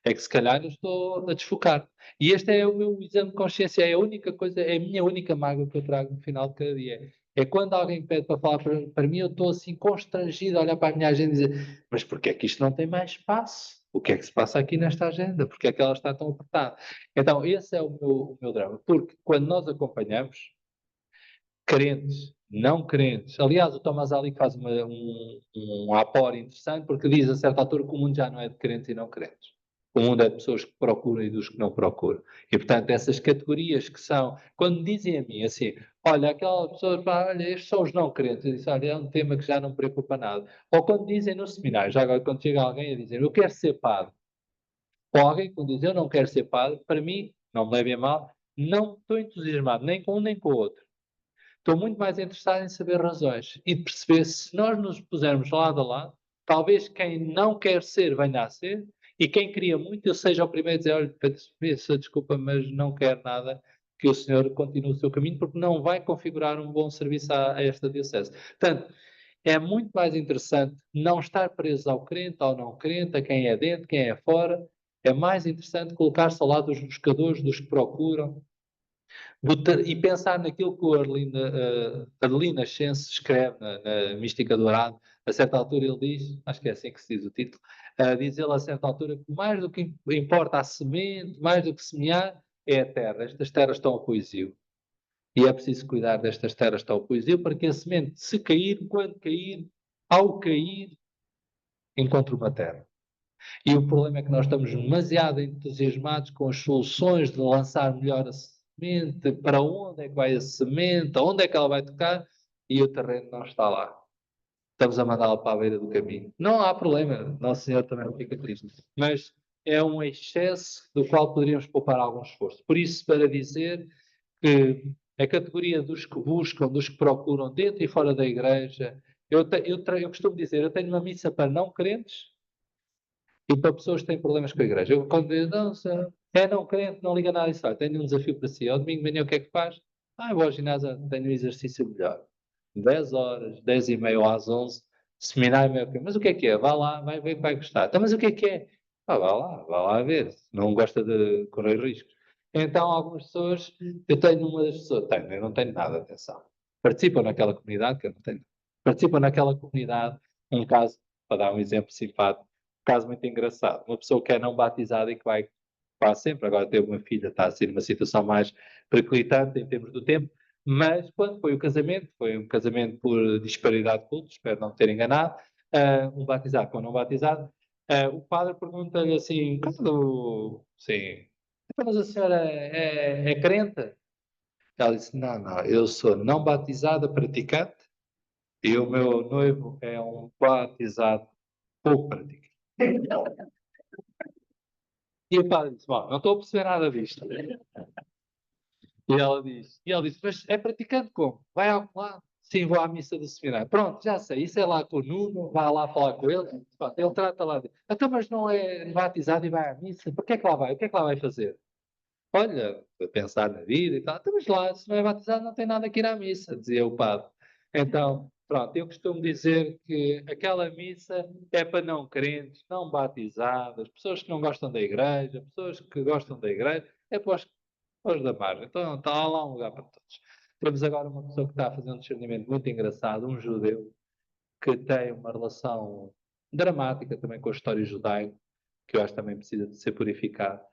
[SPEAKER 2] É que se calhar eu estou a desfocar. E este é o meu exame de consciência, é a única coisa, é a minha única mágoa que eu trago no final de cada dia. É quando alguém pede para falar para mim, eu estou assim constrangido a olhar para a minha agenda e dizer, mas porquê é que isto não tem mais espaço? O que é que se passa aqui nesta agenda? Porquê é que ela está tão apertada? Então, esse é o meu drama. Porque quando nós acompanhamos, crentes, não crentes. Aliás, o Thomas Ali faz um apor interessante, porque diz a certa altura que o mundo já não é de crentes e não crentes. O mundo é de pessoas que procuram e dos que não procuram. E, portanto, essas categorias que são... Quando dizem a mim assim, olha, aquela pessoa, pá, olha, estes são os não crentes, eu disse, olha, é um tema que já não me preocupa nada. Ou quando dizem no seminário, já agora quando chega alguém a dizer, eu quero ser padre. Ou alguém quando diz, eu não quero ser padre, para mim, não me levem a mal, não estou entusiasmado, nem com um nem com o outro. Estou muito mais interessado em saber razões e de perceber se nós nos pusermos lado a lado, talvez quem não quer ser venha a ser e quem queria muito eu seja o primeiro a dizer, olha, peço desculpa, mas não quero nada que o senhor continue o seu caminho porque não vai configurar um bom serviço a esta diocese. Portanto, é muito mais interessante não estar preso ao crente, ao não crente, a quem é dentro, quem é fora. É mais interessante colocar-se ao lado dos buscadores, dos que procuram, e pensar naquilo que o Arlene Schense escreve na Mística Dourada. A certa altura ele diz, acho que é assim que se diz o título, diz ele a certa altura que mais do que importa a semente, mais do que semear, é a terra. Estas terras estão ao poesio. E é preciso cuidar destas terras que estão ao poesio para que a semente, se cair, quando cair, ao cair, encontre uma terra. E o problema é que nós estamos demasiado entusiasmados com as soluções de lançar melhor a semente, para onde é que vai a semente, aonde é que ela vai tocar, e o terreno não está lá. Estamos a mandá-la para a beira do caminho. Não há problema, Nosso Senhor também não fica triste. Mas é um excesso do qual poderíamos poupar algum esforço. Por isso, para dizer que a categoria dos que buscam, dos que procuram dentro e fora da igreja, eu costumo dizer, eu tenho uma missa para não crentes, e para pessoas que têm problemas com a igreja. Eu, quando digo, não, é não crente, não liga nada disso. Olha, tenho um desafio para si. Ao domingo de manhã o que é que faz? Eu vou ao ginásio, tenho um exercício melhor. 10 horas, 10 e meia ou às 11, seminário meio que. Mas o que é que é? Vá lá, vai ver que vai gostar. Então, mas o que é? Vá lá ver. Não gosta de correr riscos. Então, algumas pessoas, eu tenho uma das pessoas, eu não tenho nada, atenção. Participam naquela comunidade que eu não tenho. participam naquela comunidade. Um caso, para dar um exemplo simpático, um caso muito engraçado. Uma pessoa que é não batizada e que vai quase sempre, agora teve uma filha, está a ser numa situação mais periclitante em termos do tempo, mas quando foi um casamento por disparidade de cultos, espero não ter enganado, um batizado com um não batizado, o padre pergunta-lhe assim, sim, mas a senhora é crente? Ela disse, não, eu sou não batizada praticante e o meu noivo é um batizado pouco praticante. E o padre disse, bom, não estou a perceber nada disto. E ela disse, mas é praticante como? Vai ao lado? Sim, vou à missa do seminário. Pronto, já sei, isso é lá com o Nuno, vai lá falar com ele. Pronto, ele trata lá de. Então, mas não é batizado e vai à missa? Por que é que lá vai? O que é que lá vai fazer? Olha, a pensar na vida e tal. Então, mas lá, se não é batizado, não tem nada que ir à missa, dizia o padre. Então, pronto, eu costumo dizer que aquela missa é para não crentes, não batizadas, pessoas que não gostam da igreja, pessoas que gostam da igreja, é para os da margem. Então, está lá um lugar para todos. Temos agora uma pessoa que está a fazer um discernimento muito engraçado, um judeu, que tem uma relação dramática também com a história judaica, que eu acho que também precisa de ser purificado.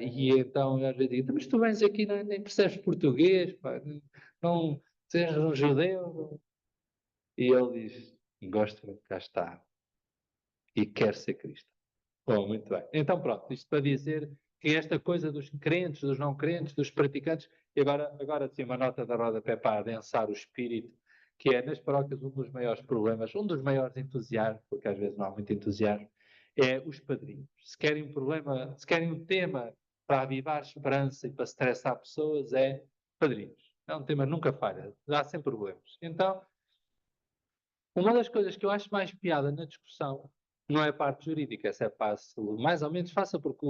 [SPEAKER 2] E então eu às vezes digo, mas tu vens aqui e nem percebes português, pá, não sejas um judeu. E ele diz, gosto muito de cá estar e quer ser cristão. Bom, muito bem. Então pronto, isto para dizer que esta coisa dos crentes, dos não crentes, dos praticantes, e agora sim uma nota da rodapé para adensar o espírito, que é nas paróquias um dos maiores problemas, um dos maiores entusiasmos, porque às vezes não há muito entusiasmo, é os padrinhos. Se querem um problema, se querem um tema para avivar esperança e para estressar pessoas, é padrinhos. É um tema que nunca falha, dá sempre problemas. Então, uma das coisas que eu acho mais piada na discussão não é a parte jurídica, essa é fácil, mais ou menos fácil, porque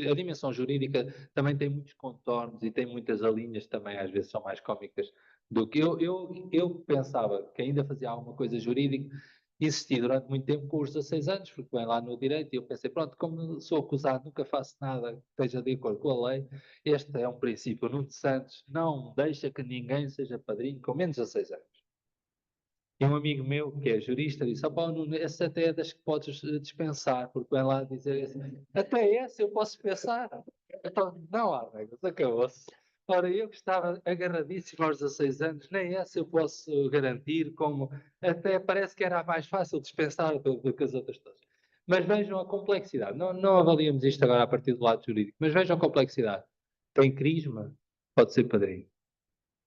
[SPEAKER 2] a dimensão jurídica também tem muitos contornos e tem muitas alíneas também, às vezes são mais cómicas do que eu pensava que ainda fazia alguma coisa jurídica, insisti durante muito tempo com os 16 anos, porque vem lá no direito, e eu pensei, pronto, como sou acusado, nunca faço nada que esteja de acordo com a lei, este é um princípio. Nuno Santos não deixa que ninguém seja padrinho com menos de 16 anos. E um amigo meu, que é jurista, disse: "Ah, pá, Nuno, essa até é das que podes dispensar", porque vem lá dizer assim: "Até essa eu posso dispensar". Então, não há regras, acabou-se. Ora, eu que estava agarradíssimo aos 16 anos, nem essa eu posso garantir, como até parece que era a mais fácil dispensar do que as outras todas. Mas vejam a complexidade. Não avaliamos isto agora a partir do lado jurídico, mas vejam a complexidade. Tem crisma, pode ser padrinho.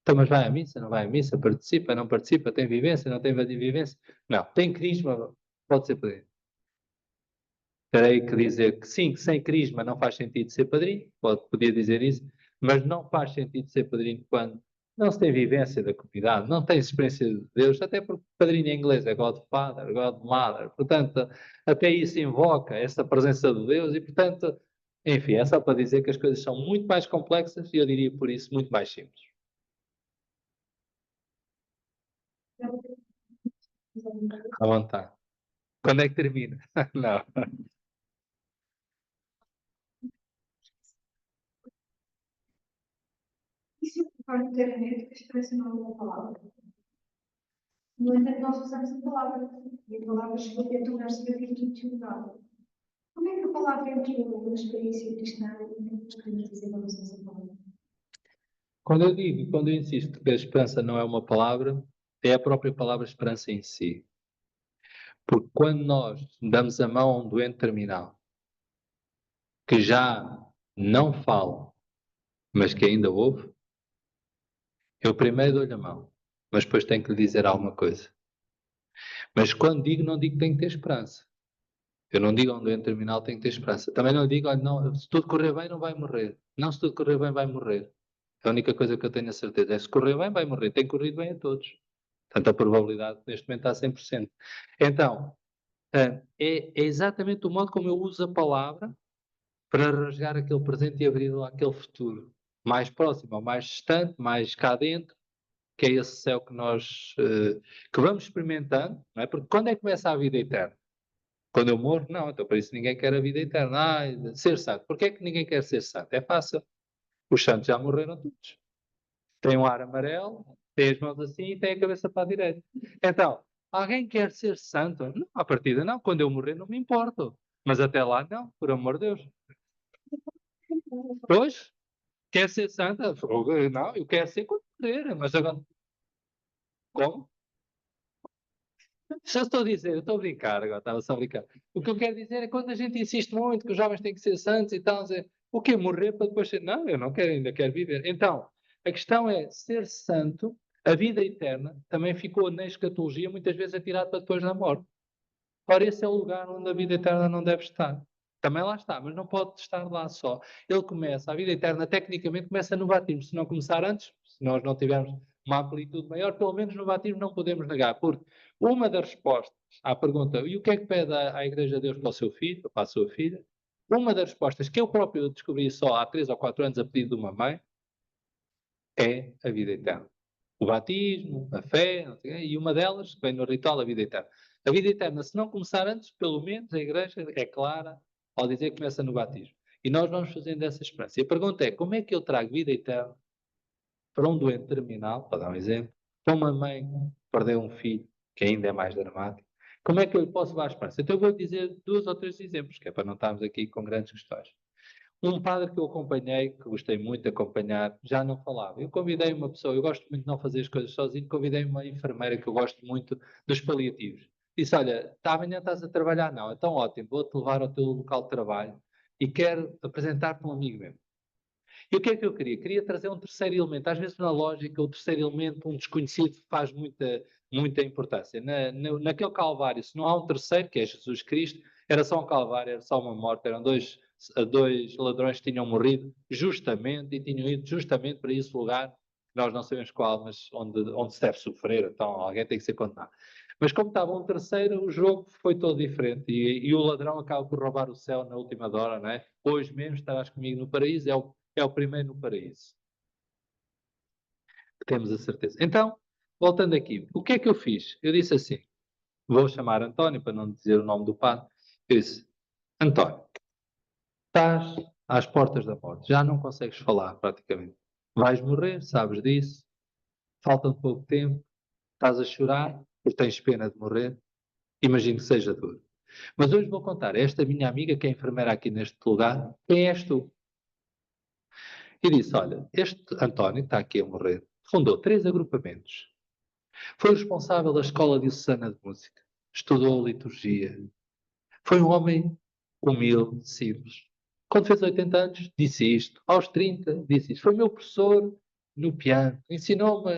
[SPEAKER 2] Então, mas vai à missa, não vai à missa, participa, não participa, tem vivência, não tem vivência? Não, tem crisma, pode ser padrinho. Terei que dizer que sim, que sem crisma não faz sentido ser padrinho, podia dizer isso, mas não faz sentido ser padrinho quando não se tem vivência da comunidade, não tem experiência de Deus, até porque padrinho em inglês é Godfather, Godmother, portanto, até isso invoca essa presença de Deus e, portanto, enfim, é só para dizer que as coisas são muito mais complexas e eu diria por isso muito mais simples. À vontade. Quando é que termina? Não.
[SPEAKER 5] Isso vai inteiramente que a esperança não é uma palavra. No entanto, nós usamos a palavra, e a palavra chegou a tornar-se uma virtude teológica. Como é que a palavra entrou na experiência cristã e nos podemos dizer que usamos a palavra?
[SPEAKER 2] Quando eu insisto que a esperança não é uma palavra, é a própria palavra esperança em si. Porque quando nós damos a mão a um doente terminal, que já não fala, mas que ainda ouve, eu primeiro dou-lhe a mão, mas depois tenho que lhe dizer alguma coisa. Mas quando digo, não digo que tem que ter esperança. Eu não digo a um doente terminal tem que ter esperança. Também não digo, olha, não, se tudo correr bem, não vai morrer. Não, se tudo correr bem, vai morrer. A única coisa que eu tenho a certeza é que se correr bem, vai morrer. Tem corrido bem a todos. Portanto, a probabilidade neste momento está a 100%. Então, é exatamente o modo como eu uso a palavra para rasgar aquele presente e abrir aquele futuro. Mais próximo, ou mais distante, mais cá dentro, que é esse céu que nós que vamos experimentando, não é? Porque quando é que começa a vida eterna? Quando eu morro? Não, então por isso ninguém quer a vida eterna. Ser santo. Porquê é que ninguém quer ser santo? É fácil. Os santos já morreram todos. Tem um ar amarelo, tem as mãos assim e tem a cabeça para a direita. Então, alguém quer ser santo? Não, à partida não. Quando eu morrer não me importo. Mas até lá não, por amor de Deus. Pois, quer ser santa? Não, eu quero ser quando morrer. Mas agora, como? Já estou a dizer, eu estou a brincar agora, estava só a brincar. O que eu quero dizer é quando a gente insiste muito que os jovens têm que ser santos e tal, dizer, o quê? Morrer para depois ser. Não, eu não quero, ainda quero viver. Então, a questão é ser santo, a vida eterna, também ficou na escatologia muitas vezes atirado para depois da morte. Ora, esse é o lugar onde a vida eterna não deve estar. Também lá está, mas não pode estar lá só. Ele começa, a vida eterna, tecnicamente, começa no batismo. Se não começar antes, se nós não tivermos uma amplitude maior, pelo menos no batismo não podemos negar. Porque uma das respostas à pergunta, e o que é que pede à Igreja de Deus para o seu filho, ou para a sua filha? Uma das respostas que eu próprio descobri só há 3 ou 4 anos a pedido de uma mãe, é a vida eterna. O batismo, a fé, não sei, e uma delas, que vem no ritual, a vida eterna. A vida eterna, se não começar antes, pelo menos a Igreja é clara ao dizer que começa no batismo. E nós vamos fazendo essa esperança. E a pergunta é, como é que eu trago vida eterna para um doente terminal, para dar um exemplo, para uma mãe que perdeu um filho, que ainda é mais dramático, como é que eu lhe posso dar esperança? Então eu vou dizer 2 ou 3 exemplos, que é para não estarmos aqui com grandes questões. Um padre que eu acompanhei, que gostei muito de acompanhar, já não falava. Eu convidei uma pessoa, eu gosto muito de não fazer as coisas sozinho, convidei uma enfermeira que eu gosto muito dos paliativos. Disse, olha, amanhã estás a trabalhar? Não, então ótimo, vou-te levar ao teu local de trabalho e quero apresentar-te um amigo meu. E o que é que eu queria? Queria trazer um terceiro elemento. Às vezes na lógica, o terceiro elemento, um desconhecido, faz muita importância. Naquele Calvário, se não há um terceiro, que é Jesus Cristo, era só um Calvário, era só uma morte, eram dois ladrões que tinham morrido justamente e tinham ido justamente para esse lugar, nós não sabemos qual, mas onde se deve sofrer, então alguém tem que ser condenado. Mas como estava um terceiro, o jogo foi todo diferente e o ladrão acaba por roubar o céu na última hora, não é? Hoje mesmo estarás comigo no paraíso, é o primeiro no paraíso. Temos a certeza. Então, voltando aqui, o que é que eu fiz? Eu disse assim, vou chamar António, para não dizer o nome do padre. Eu disse, António, estás às portas da morte, já não consegues falar praticamente. Vais morrer, sabes disso, falta-te pouco tempo, estás a chorar, porque tens pena de morrer, imagino que seja duro. Mas hoje vou contar a esta minha amiga, que é enfermeira aqui neste lugar, quem és tu? E disse, olha, este António, que está aqui a morrer, fundou 3 agrupamentos. Foi responsável da Escola Diocesana de Música. Estudou liturgia. Foi um homem humilde, simples. Quando fez 80 anos, disse isto. Aos 30, disse isto. Foi meu professor no piano. Ensinou-me,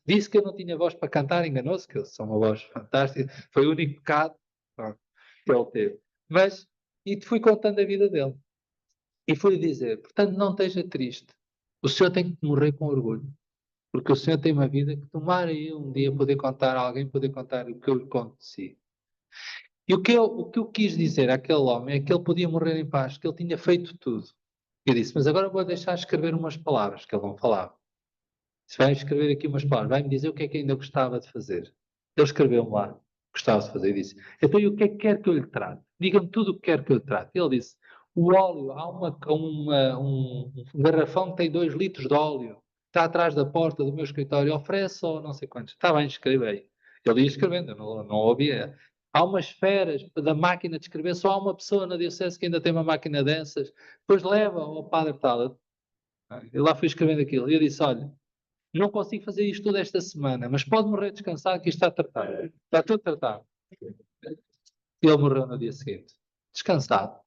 [SPEAKER 2] disse que eu não tinha voz para cantar, enganou-se, que eu sou uma voz fantástica. Foi o único pecado que ele teve. Mas, e fui contando a vida dele. E fui dizer, portanto, não esteja triste. O senhor tem que morrer com orgulho. Porque o senhor tem uma vida que tomara eu um dia poder contar a alguém, poder contar o que eu lhe conto de si. E o que eu quis dizer àquele homem é que ele podia morrer em paz, que ele tinha feito tudo. Eu disse, mas agora vou deixar escrever umas palavras, que ele não falava. Se vai escrever aqui umas palavras, vai-me dizer o que é que ainda gostava de fazer. Ele escreveu-me lá, gostava de fazer, e disse, então e o que é que quer que eu lhe trate? Diga-me tudo o que quer que eu lhe trate. Ele disse, o óleo, há um garrafão que tem 2 litros de óleo, está atrás da porta do meu escritório, oferece ou não sei quantos. Está bem, escreve aí. Ele ia escrevendo, eu não ouvia. Há umas esferas da máquina de escrever, só há uma pessoa na diocese que ainda tem uma máquina dessas, depois leva ao padre tal. Eu lá fui escrevendo aquilo, e eu disse, olha, não consigo fazer isto toda esta semana, mas pode morrer descansado que isto está tratado. Está tudo tratado. E ele morreu no dia seguinte. Descansado.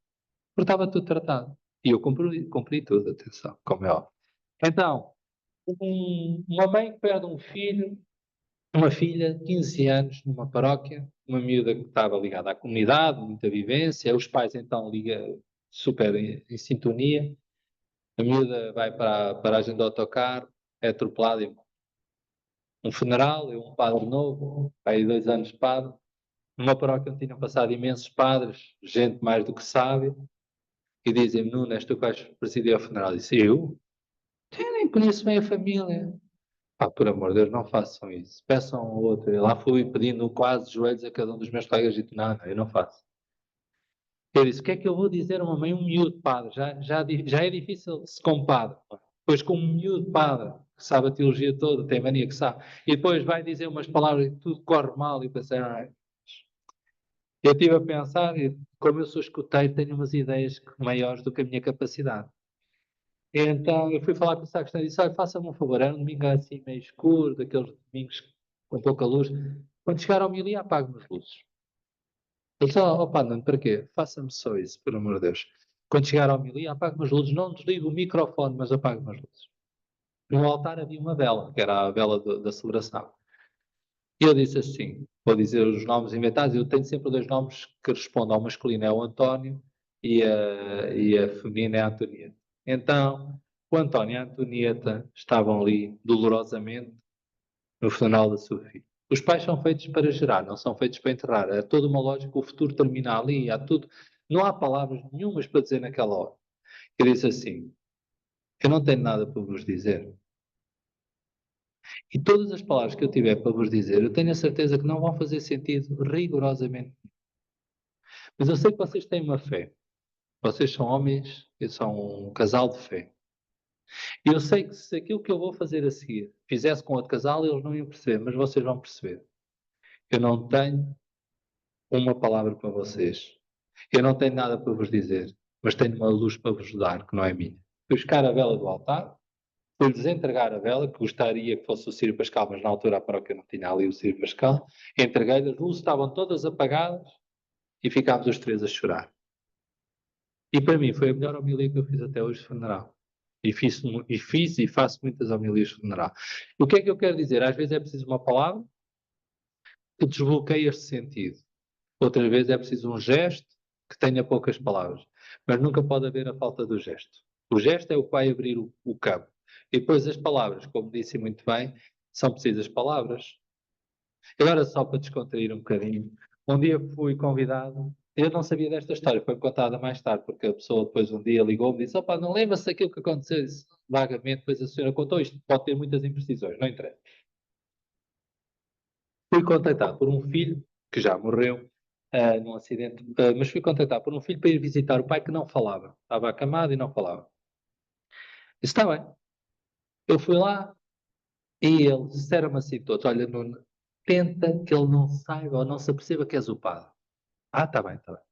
[SPEAKER 2] Porque estava tudo tratado. E eu cumpri tudo, atenção, como é óbvio. Então, uma mãe que perde um filho, uma filha, 15 anos, numa paróquia, uma miúda que estava ligada à comunidade, muita vivência, os pais então ligam super em sintonia, a miúda vai para a paragem do autocarro, é atropelada e um funeral, eu um padre novo, aí 2 anos de padre, numa paróquia onde tinham passado imensos padres, gente mais do que sábia, e dizem-me, Nuno, és tu que vais presidir ao funeral. Eu disse, eu? Eu nem conheço bem a família. Pá, por amor de Deus, não façam isso. Peçam ao outro. Eu lá fui pedindo quase joelhos a cada um dos meus colegas e disse, não, eu não faço. Eu disse, o que é que eu vou dizer a uma mãe, um miúdo padre? Já é difícil se com padre. Pois com um miúdo padre, que sabe a teologia toda, tem mania que sabe. E depois vai dizer umas palavras e tudo corre mal e pensei, eu estive a pensar, e como eu sou escuteiro, tenho umas ideias maiores do que a minha capacidade. Então eu fui falar com o sacristain e disse, olha, faça-me um favor, era um domingo assim meio escuro, daqueles domingos com pouca luz. Quando chegar ao meio-dia, apague-me as luzes. Ele disse, opa, não, para quê? Faça-me só isso, por amor de Deus. Quando chegar ao meio-dia, apague-me as luzes, não desligue o microfone, mas apague-me as luzes. No altar havia uma vela, que era a vela da celebração. E eu disse assim, vou dizer os nomes inventados, eu tenho sempre dois nomes que respondem ao masculino, é o António e a feminina é a Antonieta. Então, o António e a Antonieta estavam ali dolorosamente no funeral da sua filha. Os pais são feitos para gerar, não são feitos para enterrar. É toda uma lógica, o futuro termina ali, há tudo. Não há palavras nenhumas para dizer naquela hora. Eu disse assim, eu não tenho nada para vos dizer. E todas as palavras que eu tiver para vos dizer, eu tenho a certeza que não vão fazer sentido rigorosamente. Mas eu sei que vocês têm uma fé. Vocês são homens e são um casal de fé. E eu sei que se aquilo que eu vou fazer a seguir fizesse com outro casal, eles não iam perceber, mas vocês vão perceber. Eu não tenho uma palavra para vocês. Eu não tenho nada para vos dizer, mas tenho uma luz para vos dar, que não é minha. Fui buscar a vela do altar, fui-lhes entregar a vela, que gostaria que fosse o Círio Pascal, mas na altura a paróquia não tinha ali o Círio Pascal. Entreguei-lhe, as luzes estavam todas apagadas e ficámos os três a chorar. E para mim foi a melhor homilia que eu fiz até hoje de funeral. E fiz e faço muitas homilias de funeral. O que é que eu quero dizer? Às vezes é preciso uma palavra que desbloqueie este sentido. Outras vezes é preciso um gesto que tenha poucas palavras. Mas nunca pode haver a falta do gesto. O gesto é o que vai abrir o campo. E depois as palavras, como disse muito bem, são precisas palavras. Agora só para descontrair um bocadinho. Um dia fui convidado, eu não sabia desta história, foi contada mais tarde, porque a pessoa depois um dia ligou-me e disse, opa, não lembra-se daquilo que aconteceu? Disse, vagamente, depois a senhora contou isto, pode ter muitas imprecisões, não interessa. Fui contactado por um filho, que já morreu, num acidente, mas fui contactado por um filho para ir visitar o pai que não falava. Estava acamado e não falava. Disse, está bem. Eu fui lá e eles disseram-me assim todos, olha, Nuno, tenta que ele não saiba ou não se aperceba que és o padre. Ah, está bem, está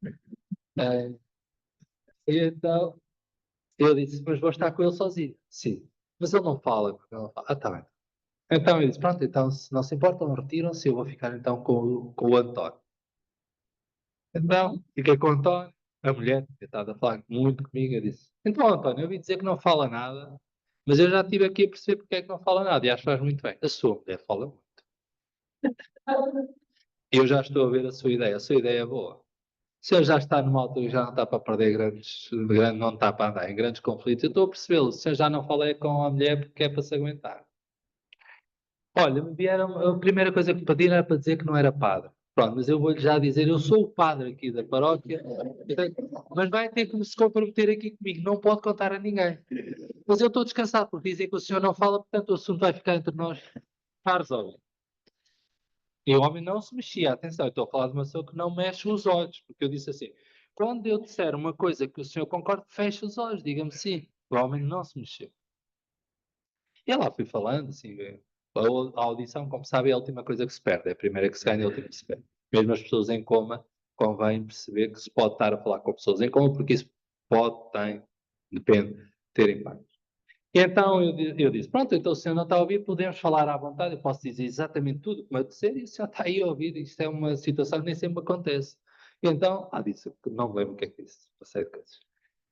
[SPEAKER 2] bem. E então, eu disse, mas vou estar com ele sozinho. Sim. Mas ele não fala. Ele não fala. Ah, está bem. Então eu disse, pronto, então se não se importam, retiram-se, eu vou ficar então com o António. Então, fiquei com o António, a mulher, que estava a falar muito comigo, eu disse, então António, eu ouvi dizer que não fala nada, mas eu já estive aqui a perceber porque é que não fala nada, e acho que faz muito bem. A sua mulher fala muito. Eu já estou a ver a sua ideia é boa. O senhor já está numa altura e já não está para perder não está para andar em grandes conflitos, eu estou a percebê-lo, o senhor já não falei com a mulher porque é para se aguentar. Olha, me vieram, a primeira coisa que pediram era para dizer que não era padre. Pronto, mas eu vou-lhe já dizer, eu sou o padre aqui da paróquia, mas vai ter que se comprometer aqui comigo, não pode contar a ninguém. Mas eu estou descansado, porque dizem que o senhor não fala, portanto o assunto vai ficar entre nós. Está resolvido. E o homem não se mexia, atenção, eu estou a falar de uma pessoa que não mexe os olhos, porque eu disse assim, quando eu disser uma coisa que o senhor concorda, feche os olhos, diga-me sim. O homem não se mexeu. E lá fui falando, assim, a audição, como sabe, é a última coisa que se perde, é a primeira que se ganha, é a última que se perde. Mesmo as pessoas em coma, convém perceber que se pode estar a falar com pessoas em coma, porque isso depende, ter impacto. E então eu disse, pronto, então o senhor não está a ouvir, podemos falar à vontade, eu posso dizer exatamente tudo como eu disser, e o senhor está aí a ouvir, isto é uma situação que nem sempre acontece. E então, disse, não me lembro o que é que disse, passei de coisas.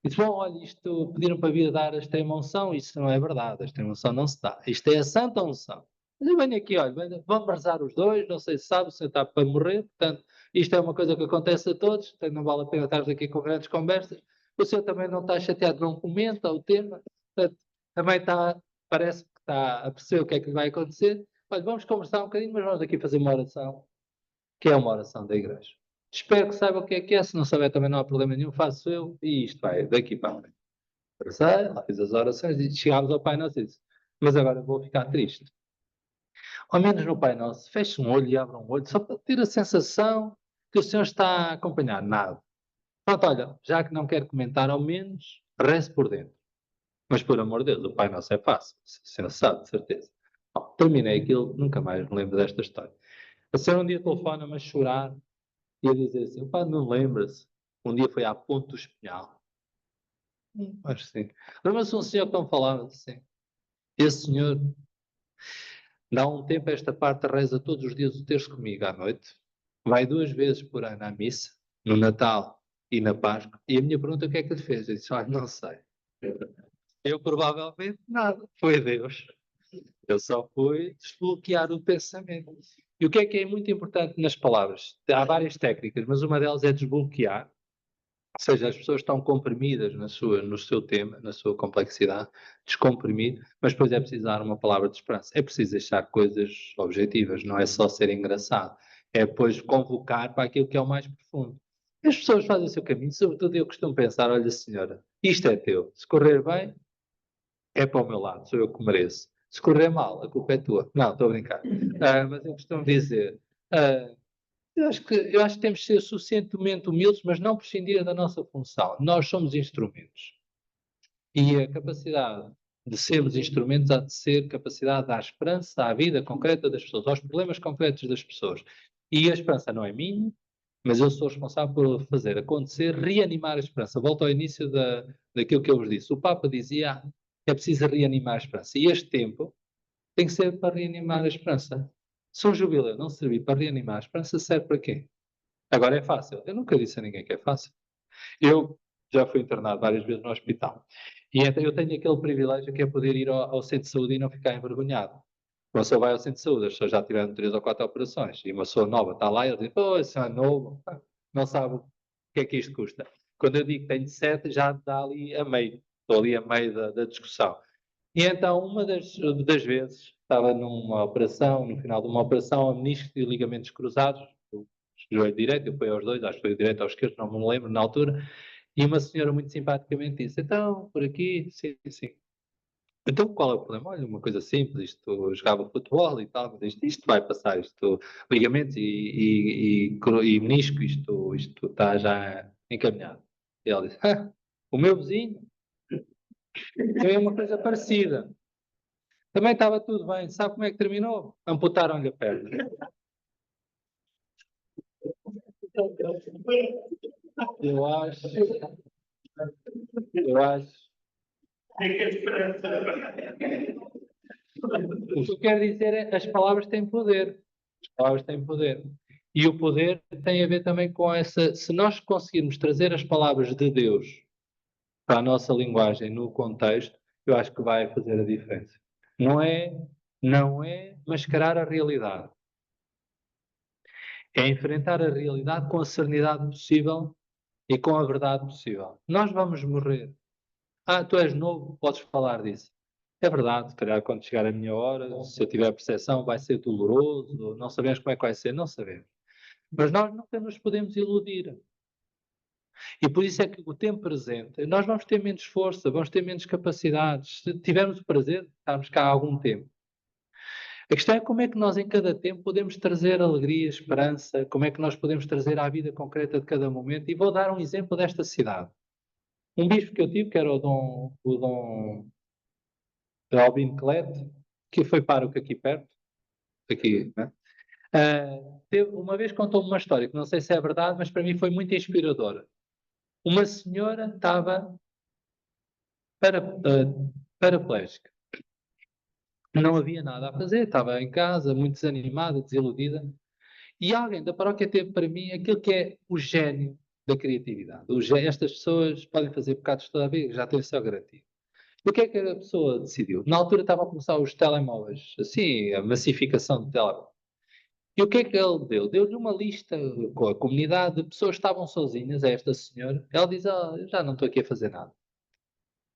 [SPEAKER 2] Disse, bom, olha, isto pediram para vir dar a extrema unção, isso não é verdade, a extrema unção não se dá, isto é a santa unção. Mas eu venho aqui, olha, vamos rezar os dois, não sei se sabe, o senhor está para morrer, portanto, isto é uma coisa que acontece a todos, portanto, não vale a pena estarmos aqui com grandes conversas, o senhor também não está chateado, não comenta o tema, portanto, também está, parece que está a perceber o que é que vai acontecer. Olha, vamos conversar um bocadinho, mas vamos aqui fazer uma oração, que é uma oração da igreja. Espero que saiba o que é, se não souber também não há problema nenhum, faço eu, e isto vai daqui para a frente. Lá fiz as orações e chegámos ao Pai Nosso e disse, mas agora vou ficar triste. Ao menos no Pai Nosso, feche um olho e abra um olho, só para ter a sensação que o Senhor está a acompanhar. Nada. Pronto, olha, já que não quero comentar, ao menos reze por dentro. Mas, por amor de Deus, o Pai Nosso é fácil. O senhor sabe, de certeza. Bom, terminei aquilo, nunca mais me lembro desta história. A senhora um dia telefona-me a chorar e a dizer assim, o pai não lembra-se. Um dia foi à Ponte do Espinhal. Acho que sim. Lembra-se um senhor que não falava assim. Esse senhor, dá um tempo a esta parte, reza todos os dias o terço comigo à noite. Vai 2 vezes por ano à missa, no Natal e na Páscoa. E a minha pergunta, o que é que lhe fez? Eu disse, não sei. Eu provavelmente nada. Foi Deus. Eu só fui desbloquear o pensamento. E o que é muito importante nas palavras? Há várias técnicas, mas uma delas é desbloquear. Ou seja, as pessoas estão comprimidas no seu tema, na sua complexidade, descomprimir, mas depois é preciso dar uma palavra de esperança. É preciso deixar coisas objetivas, não é só ser engraçado. É depois convocar para aquilo que é o mais profundo. As pessoas fazem o seu caminho, sobretudo eu costumo pensar, olha senhora, isto é teu. Se correr bem, é para o meu lado, sou eu que mereço. Se correr mal, a culpa é tua. Não, estou a brincar. Mas eu costumo dizer, ah, eu acho que temos de ser suficientemente humildes, mas não prescindir da nossa função. Nós somos instrumentos. E a capacidade de sermos instrumentos há de ser capacidade à esperança, à vida concreta das pessoas, aos problemas concretos das pessoas. E a esperança não é minha, mas eu sou responsável por fazer acontecer, reanimar a esperança. Volto ao início daquilo que eu vos disse. O Papa dizia que é preciso reanimar a esperança. E este tempo tem que ser para reanimar a esperança. Se um jubileu não servir para reanimar a esperança, serve para quê? Agora é fácil. Eu nunca disse a ninguém que é fácil. Eu já fui internado várias vezes no hospital. E então eu tenho aquele privilégio que é poder ir ao centro de saúde e não ficar envergonhado. Uma pessoa vai ao centro de saúde, as pessoas já tiveram 3 ou 4 operações, e uma pessoa nova está lá e ela diz, pô, isso é novo, não sabe o que é que isto custa. Quando eu digo que tenho 7, já dá ali a meio, estou ali a meio da discussão. E então, uma das vezes, estava numa operação, no final de uma operação, a menisco e ligamentos cruzados, o joelho direito, eu fui aos dois, acho que foi o direito ao esquerdo, não me lembro na altura, e uma senhora muito simpaticamente disse, então, por aqui, sim, sim. Então, qual é o problema? Olha, uma coisa simples, isto, eu jogava futebol e tal, mas isto vai passar, isto, ligamentos e menisco, isto está já encaminhado. E ela disse, o meu vizinho, é uma coisa parecida. Também estava tudo bem. Sabe como é que terminou? Amputaram-lhe a perna. Eu acho. O que eu quero dizer é que as palavras têm poder. As palavras têm poder. E o poder tem a ver também com essa. Se nós conseguirmos trazer as palavras de Deus para a nossa linguagem no contexto, eu acho que vai fazer a diferença. Não é mascarar a realidade. É enfrentar a realidade com a serenidade possível e com a verdade possível. Nós vamos morrer. Tu és novo, podes falar disso. É verdade, se calhar quando chegar a minha hora, se eu tiver percepção, vai ser doloroso, não sabemos como é que vai ser, não sabemos. Mas nós nunca nos podemos iludir. E por isso é que o tempo presente, nós vamos ter menos força, vamos ter menos capacidades. Se tivermos o prazer de estarmos cá há algum tempo. A questão é como é que nós em cada tempo podemos trazer alegria, esperança, como é que nós podemos trazer à vida concreta de cada momento. E vou dar um exemplo desta cidade. Um bispo que eu tive, que era o Dom Albino Clete, que foi pároco aqui perto, aqui, né? Uma vez contou-me uma história, que não sei se é verdade, mas para mim foi muito inspiradora. Uma senhora estava paraplégica. Não havia nada a fazer, estava em casa, muito desanimada, desiludida. E alguém da paróquia teve para mim aquilo que é o gênio da criatividade. Estas pessoas podem fazer pecados toda a vida, já têm o céu garantido. O que é que a pessoa decidiu? Na altura estavam a começar os telemóveis, assim, a massificação de telemóveis. E o que é que ele deu? Deu-lhe uma lista com a comunidade de pessoas que estavam sozinhas, a esta senhora. Ela diz, eu já não estou aqui a fazer nada.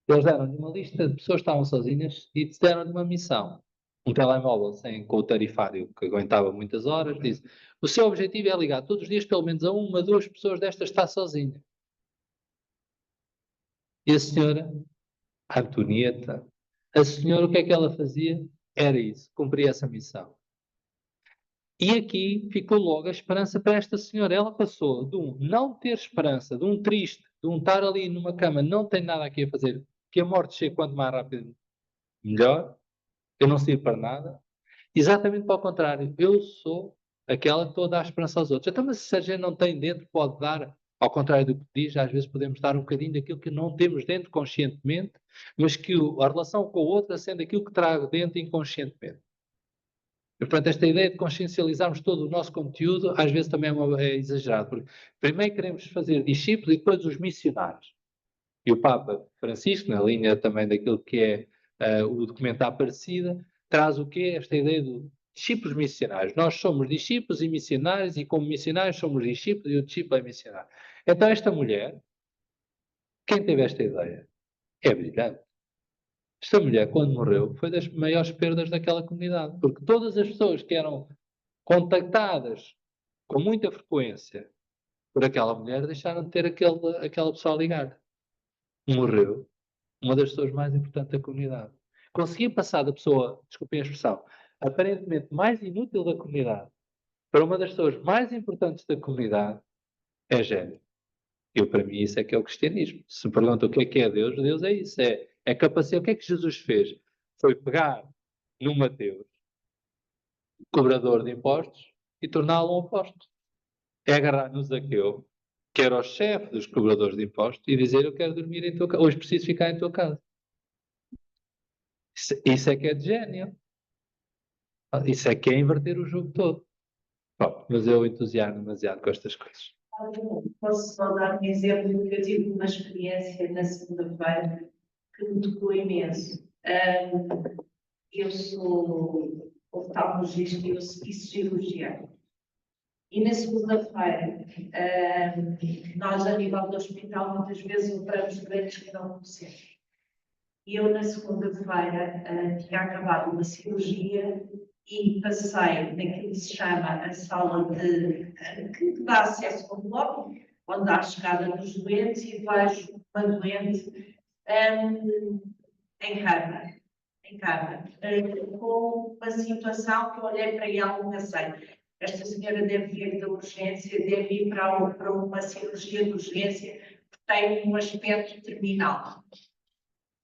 [SPEAKER 2] Eles deram-lhe uma lista de pessoas que estavam sozinhas e deram-lhe uma missão. Um telemóvel com o tarifário que aguentava muitas horas, disse, o seu objetivo é ligar todos os dias pelo menos a 1, 2 pessoas destas está sozinha. E a senhora, a Antonieta, a senhora o que é que ela fazia? Era isso, cumpria essa missão. E aqui ficou logo a esperança para esta senhora. Ela passou de um não ter esperança, de um triste, de um estar ali numa cama, não tem nada aqui a fazer, que a morte chegue quanto mais rápido, melhor. Eu não sirvo para nada. Exatamente para o contrário. Eu sou aquela que estou a dar esperança aos outros. Então, mas se a gente não tem dentro, pode dar, ao contrário do que diz, às vezes podemos dar um bocadinho daquilo que não temos dentro conscientemente, mas que a relação com o outro sendo aquilo que trago dentro inconscientemente. E, portanto, esta ideia de consciencializarmos todo o nosso conteúdo, às vezes também é exagerado, porque primeiro queremos fazer discípulos e depois os missionários. E o Papa Francisco, na linha também daquilo que é o documento da Aparecida, traz o quê? Esta ideia de discípulos missionários. Nós somos discípulos e missionários, e como missionários somos discípulos e o discípulo é missionário. Então esta mulher, quem teve esta ideia? É brilhante. Esta mulher, quando morreu, foi das maiores perdas daquela comunidade, porque todas as pessoas que eram contactadas com muita frequência por aquela mulher deixaram de ter aquela pessoa a ligar. Morreu uma das pessoas mais importantes da comunidade. Conseguir passar da pessoa, desculpem a expressão, aparentemente mais inútil da comunidade para uma das pessoas mais importantes da comunidade é gênio. Para mim, isso é que é o cristianismo. Se me perguntam o que é Deus, Deus é isso. É capacidade. O que é que Jesus fez? Foi pegar no Mateus, cobrador de impostos, e torná-lo um apóstolo. É agarrar no Zaqueu, que era o chefe dos cobradores de impostos, e dizer: eu quero dormir em tua casa, hoje preciso ficar em tua casa. Isso é que é de gênio. Isso é que é inverter o jogo todo. Pronto, mas eu entusiasmo demasiado com estas coisas.
[SPEAKER 6] Posso só dar um exemplo que eu tive uma experiência na segunda-feira que me tocou imenso. Eu sou oftalmologista e eu fiz cirurgia. E na segunda-feira, nós a nível do hospital muitas vezes operamos doentes que não conhecemos. E eu na segunda-feira tinha acabado uma cirurgia e passei naquilo que se chama a sala que dá acesso ao bloco, onde há a chegada dos doentes, e vejo uma doente em cama, com uma situação que eu olhei para ela e pensei: esta senhora deve vir da urgência, deve ir para uma cirurgia de urgência, porque tem um aspecto terminal.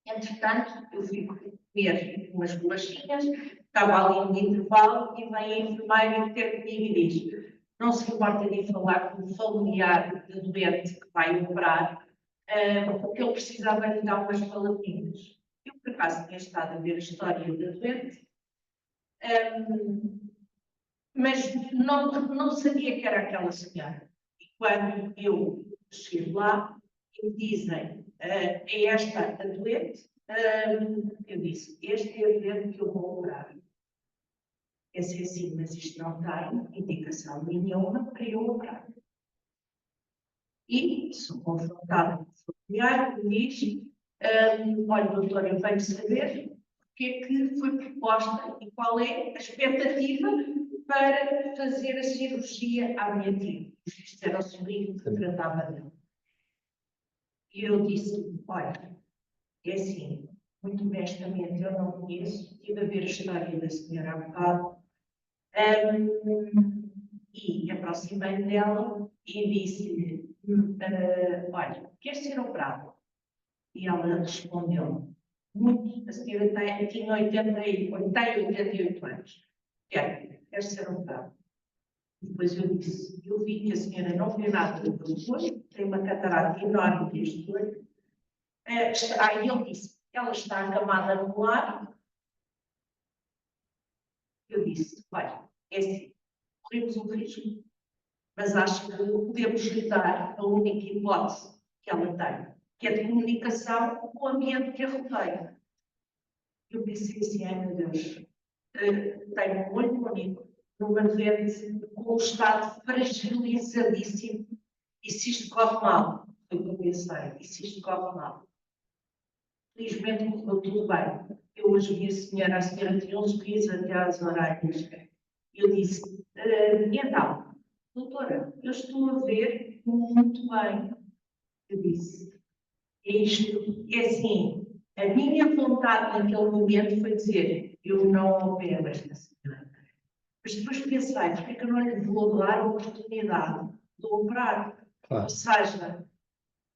[SPEAKER 6] Entretanto, eu fui comer umas bolachinhas, estava ali no intervalo, e vem a enfermeira ter comigo e diz: não se importa de falar com o familiar do doente que vai operar, porque ele precisava de dar umas palavrinhas. Eu, por acaso, tinha estado a ver a história da doente, mas não sabia que era aquela senhora. E quando eu chego lá, e me dizem: é esta a doente? Eu disse: este é o doente que eu vou operar. Pensei assim: mas isto não tem indicação nenhuma para eu operar. E sou confrontada com o familiar que diz: olha, doutor, eu venho saber o que é que foi proposta e qual é a expectativa para fazer a cirurgia à minha tia. Isto era o sobrinho que tratava dela. E eu disse: olha, é assim, muito honestamente, eu não conheço, estive a ver a história da senhora há bocado, e aproximei-me dela e disse-lhe: olha, queres ser operado? E ela respondeu: muito, a senhora tinha 88 anos. Quer ser operado? Depois eu disse: eu vi que a senhora não vê nada do olho, tem uma catarata enorme deste olho. Aí ele disse: ela está acamada no lar. Eu disse: olha, é assim, corremos um risco, mas acho que podemos lhe dar a única hipótese que ela tem, que é de comunicação com o ambiente que a rodeia. Eu pensei assim: ai meu Deus, tenho um olho único, numa doente com um estado fragilizadíssimo, e se isto corre mal, foi o que eu pensei: e se isto corre mal? Felizmente correu tudo bem. Eu hoje vi a senhora tinha uns risos até às orelhas. Eu disse: então, doutora, eu estou a ver muito bem. Eu disse: é isto, é assim, a minha vontade naquele momento foi dizer: eu não opero esta senhora. Mas depois pensei: porque é que eu não lhe vou dar a oportunidade de operar?
[SPEAKER 2] Claro.
[SPEAKER 6] Ou seja,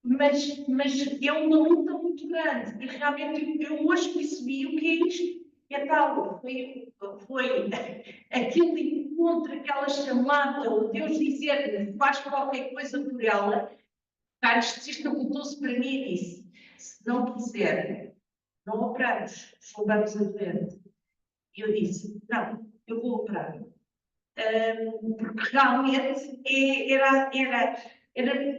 [SPEAKER 6] mas é uma luta muito grande. E realmente eu hoje percebi o que é isto. É tal, foi aquele encontro, aquela chamada, o Deus dizer faz qualquer coisa por ela. A anestesista voltou-se para mim e disse: se não quiser, não operamos, salvamos a doente. E eu disse: não, eu vou operar. Porque realmente era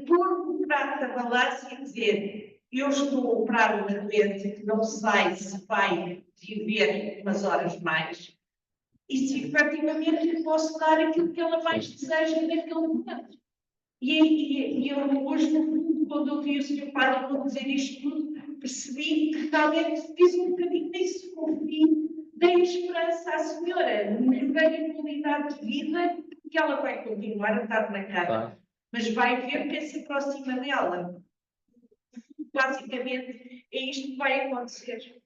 [SPEAKER 6] pôr um prato da balança e dizer: eu estou a operar uma doente que não sei se vai viver umas horas mais e se efetivamente lhe posso dar aquilo que ela mais deseja naquele momento. E eu hoje, no fundo, quando eu vi o Sr. Padre dizer isto tudo, percebi que realmente fiz um bocadinho disso, confio, dei esperança à senhora, melhorei a qualidade de vida, que ela vai continuar a estar na cama, mas vai ver quem se aproxima dela. Basicamente, é isto que vai acontecer.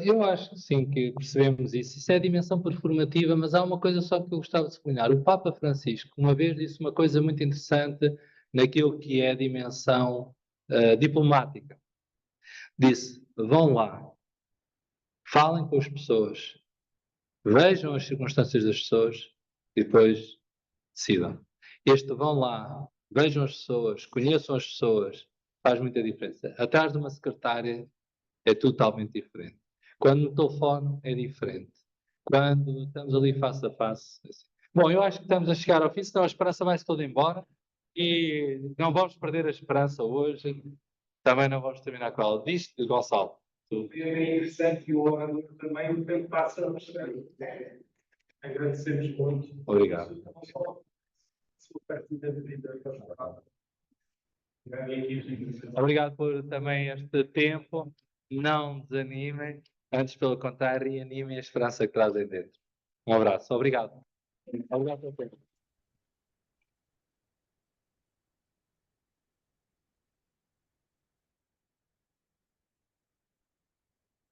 [SPEAKER 2] Eu acho que sim, que percebemos isso. Isso é a dimensão performativa, mas há uma coisa só que eu gostava de sublinhar. O Papa Francisco, uma vez, disse uma coisa muito interessante naquilo que é a dimensão diplomática. Disse: vão lá, falem com as pessoas, vejam as circunstâncias das pessoas e depois decidam. Este vão lá, vejam as pessoas, conheçam as pessoas, faz muita diferença. Atrás de uma secretária é totalmente diferente. Quando no telefone é diferente. Quando estamos ali face a face. É assim. Bom, eu acho que estamos a chegar ao fim, senão a esperança vai-se toda embora. E não vamos perder a esperança hoje. Também não vamos terminar com ela. Diz, Gonçalo. Tu.
[SPEAKER 1] É interessante que o orador também o tempo passa bastante. Agradecemos muito.
[SPEAKER 2] Obrigado.
[SPEAKER 1] Sua partida de vida.
[SPEAKER 2] Obrigado por também este tempo. Não desanimem. Antes, pelo contrário, reanimem a esperança que trazem dentro. Um abraço. Obrigado. Obrigado pelo tempo.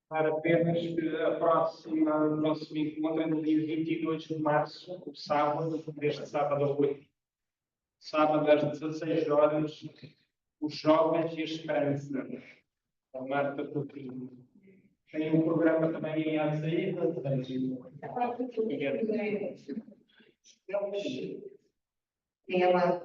[SPEAKER 1] Para apenas que o próximo encontro é no dia 22 de março, o sábado, deste sábado a 8. Sábado às 16 horas, os jovens e a esperança. A Marta Coutinho. Tem um programa também em Açaí.
[SPEAKER 5] É lá.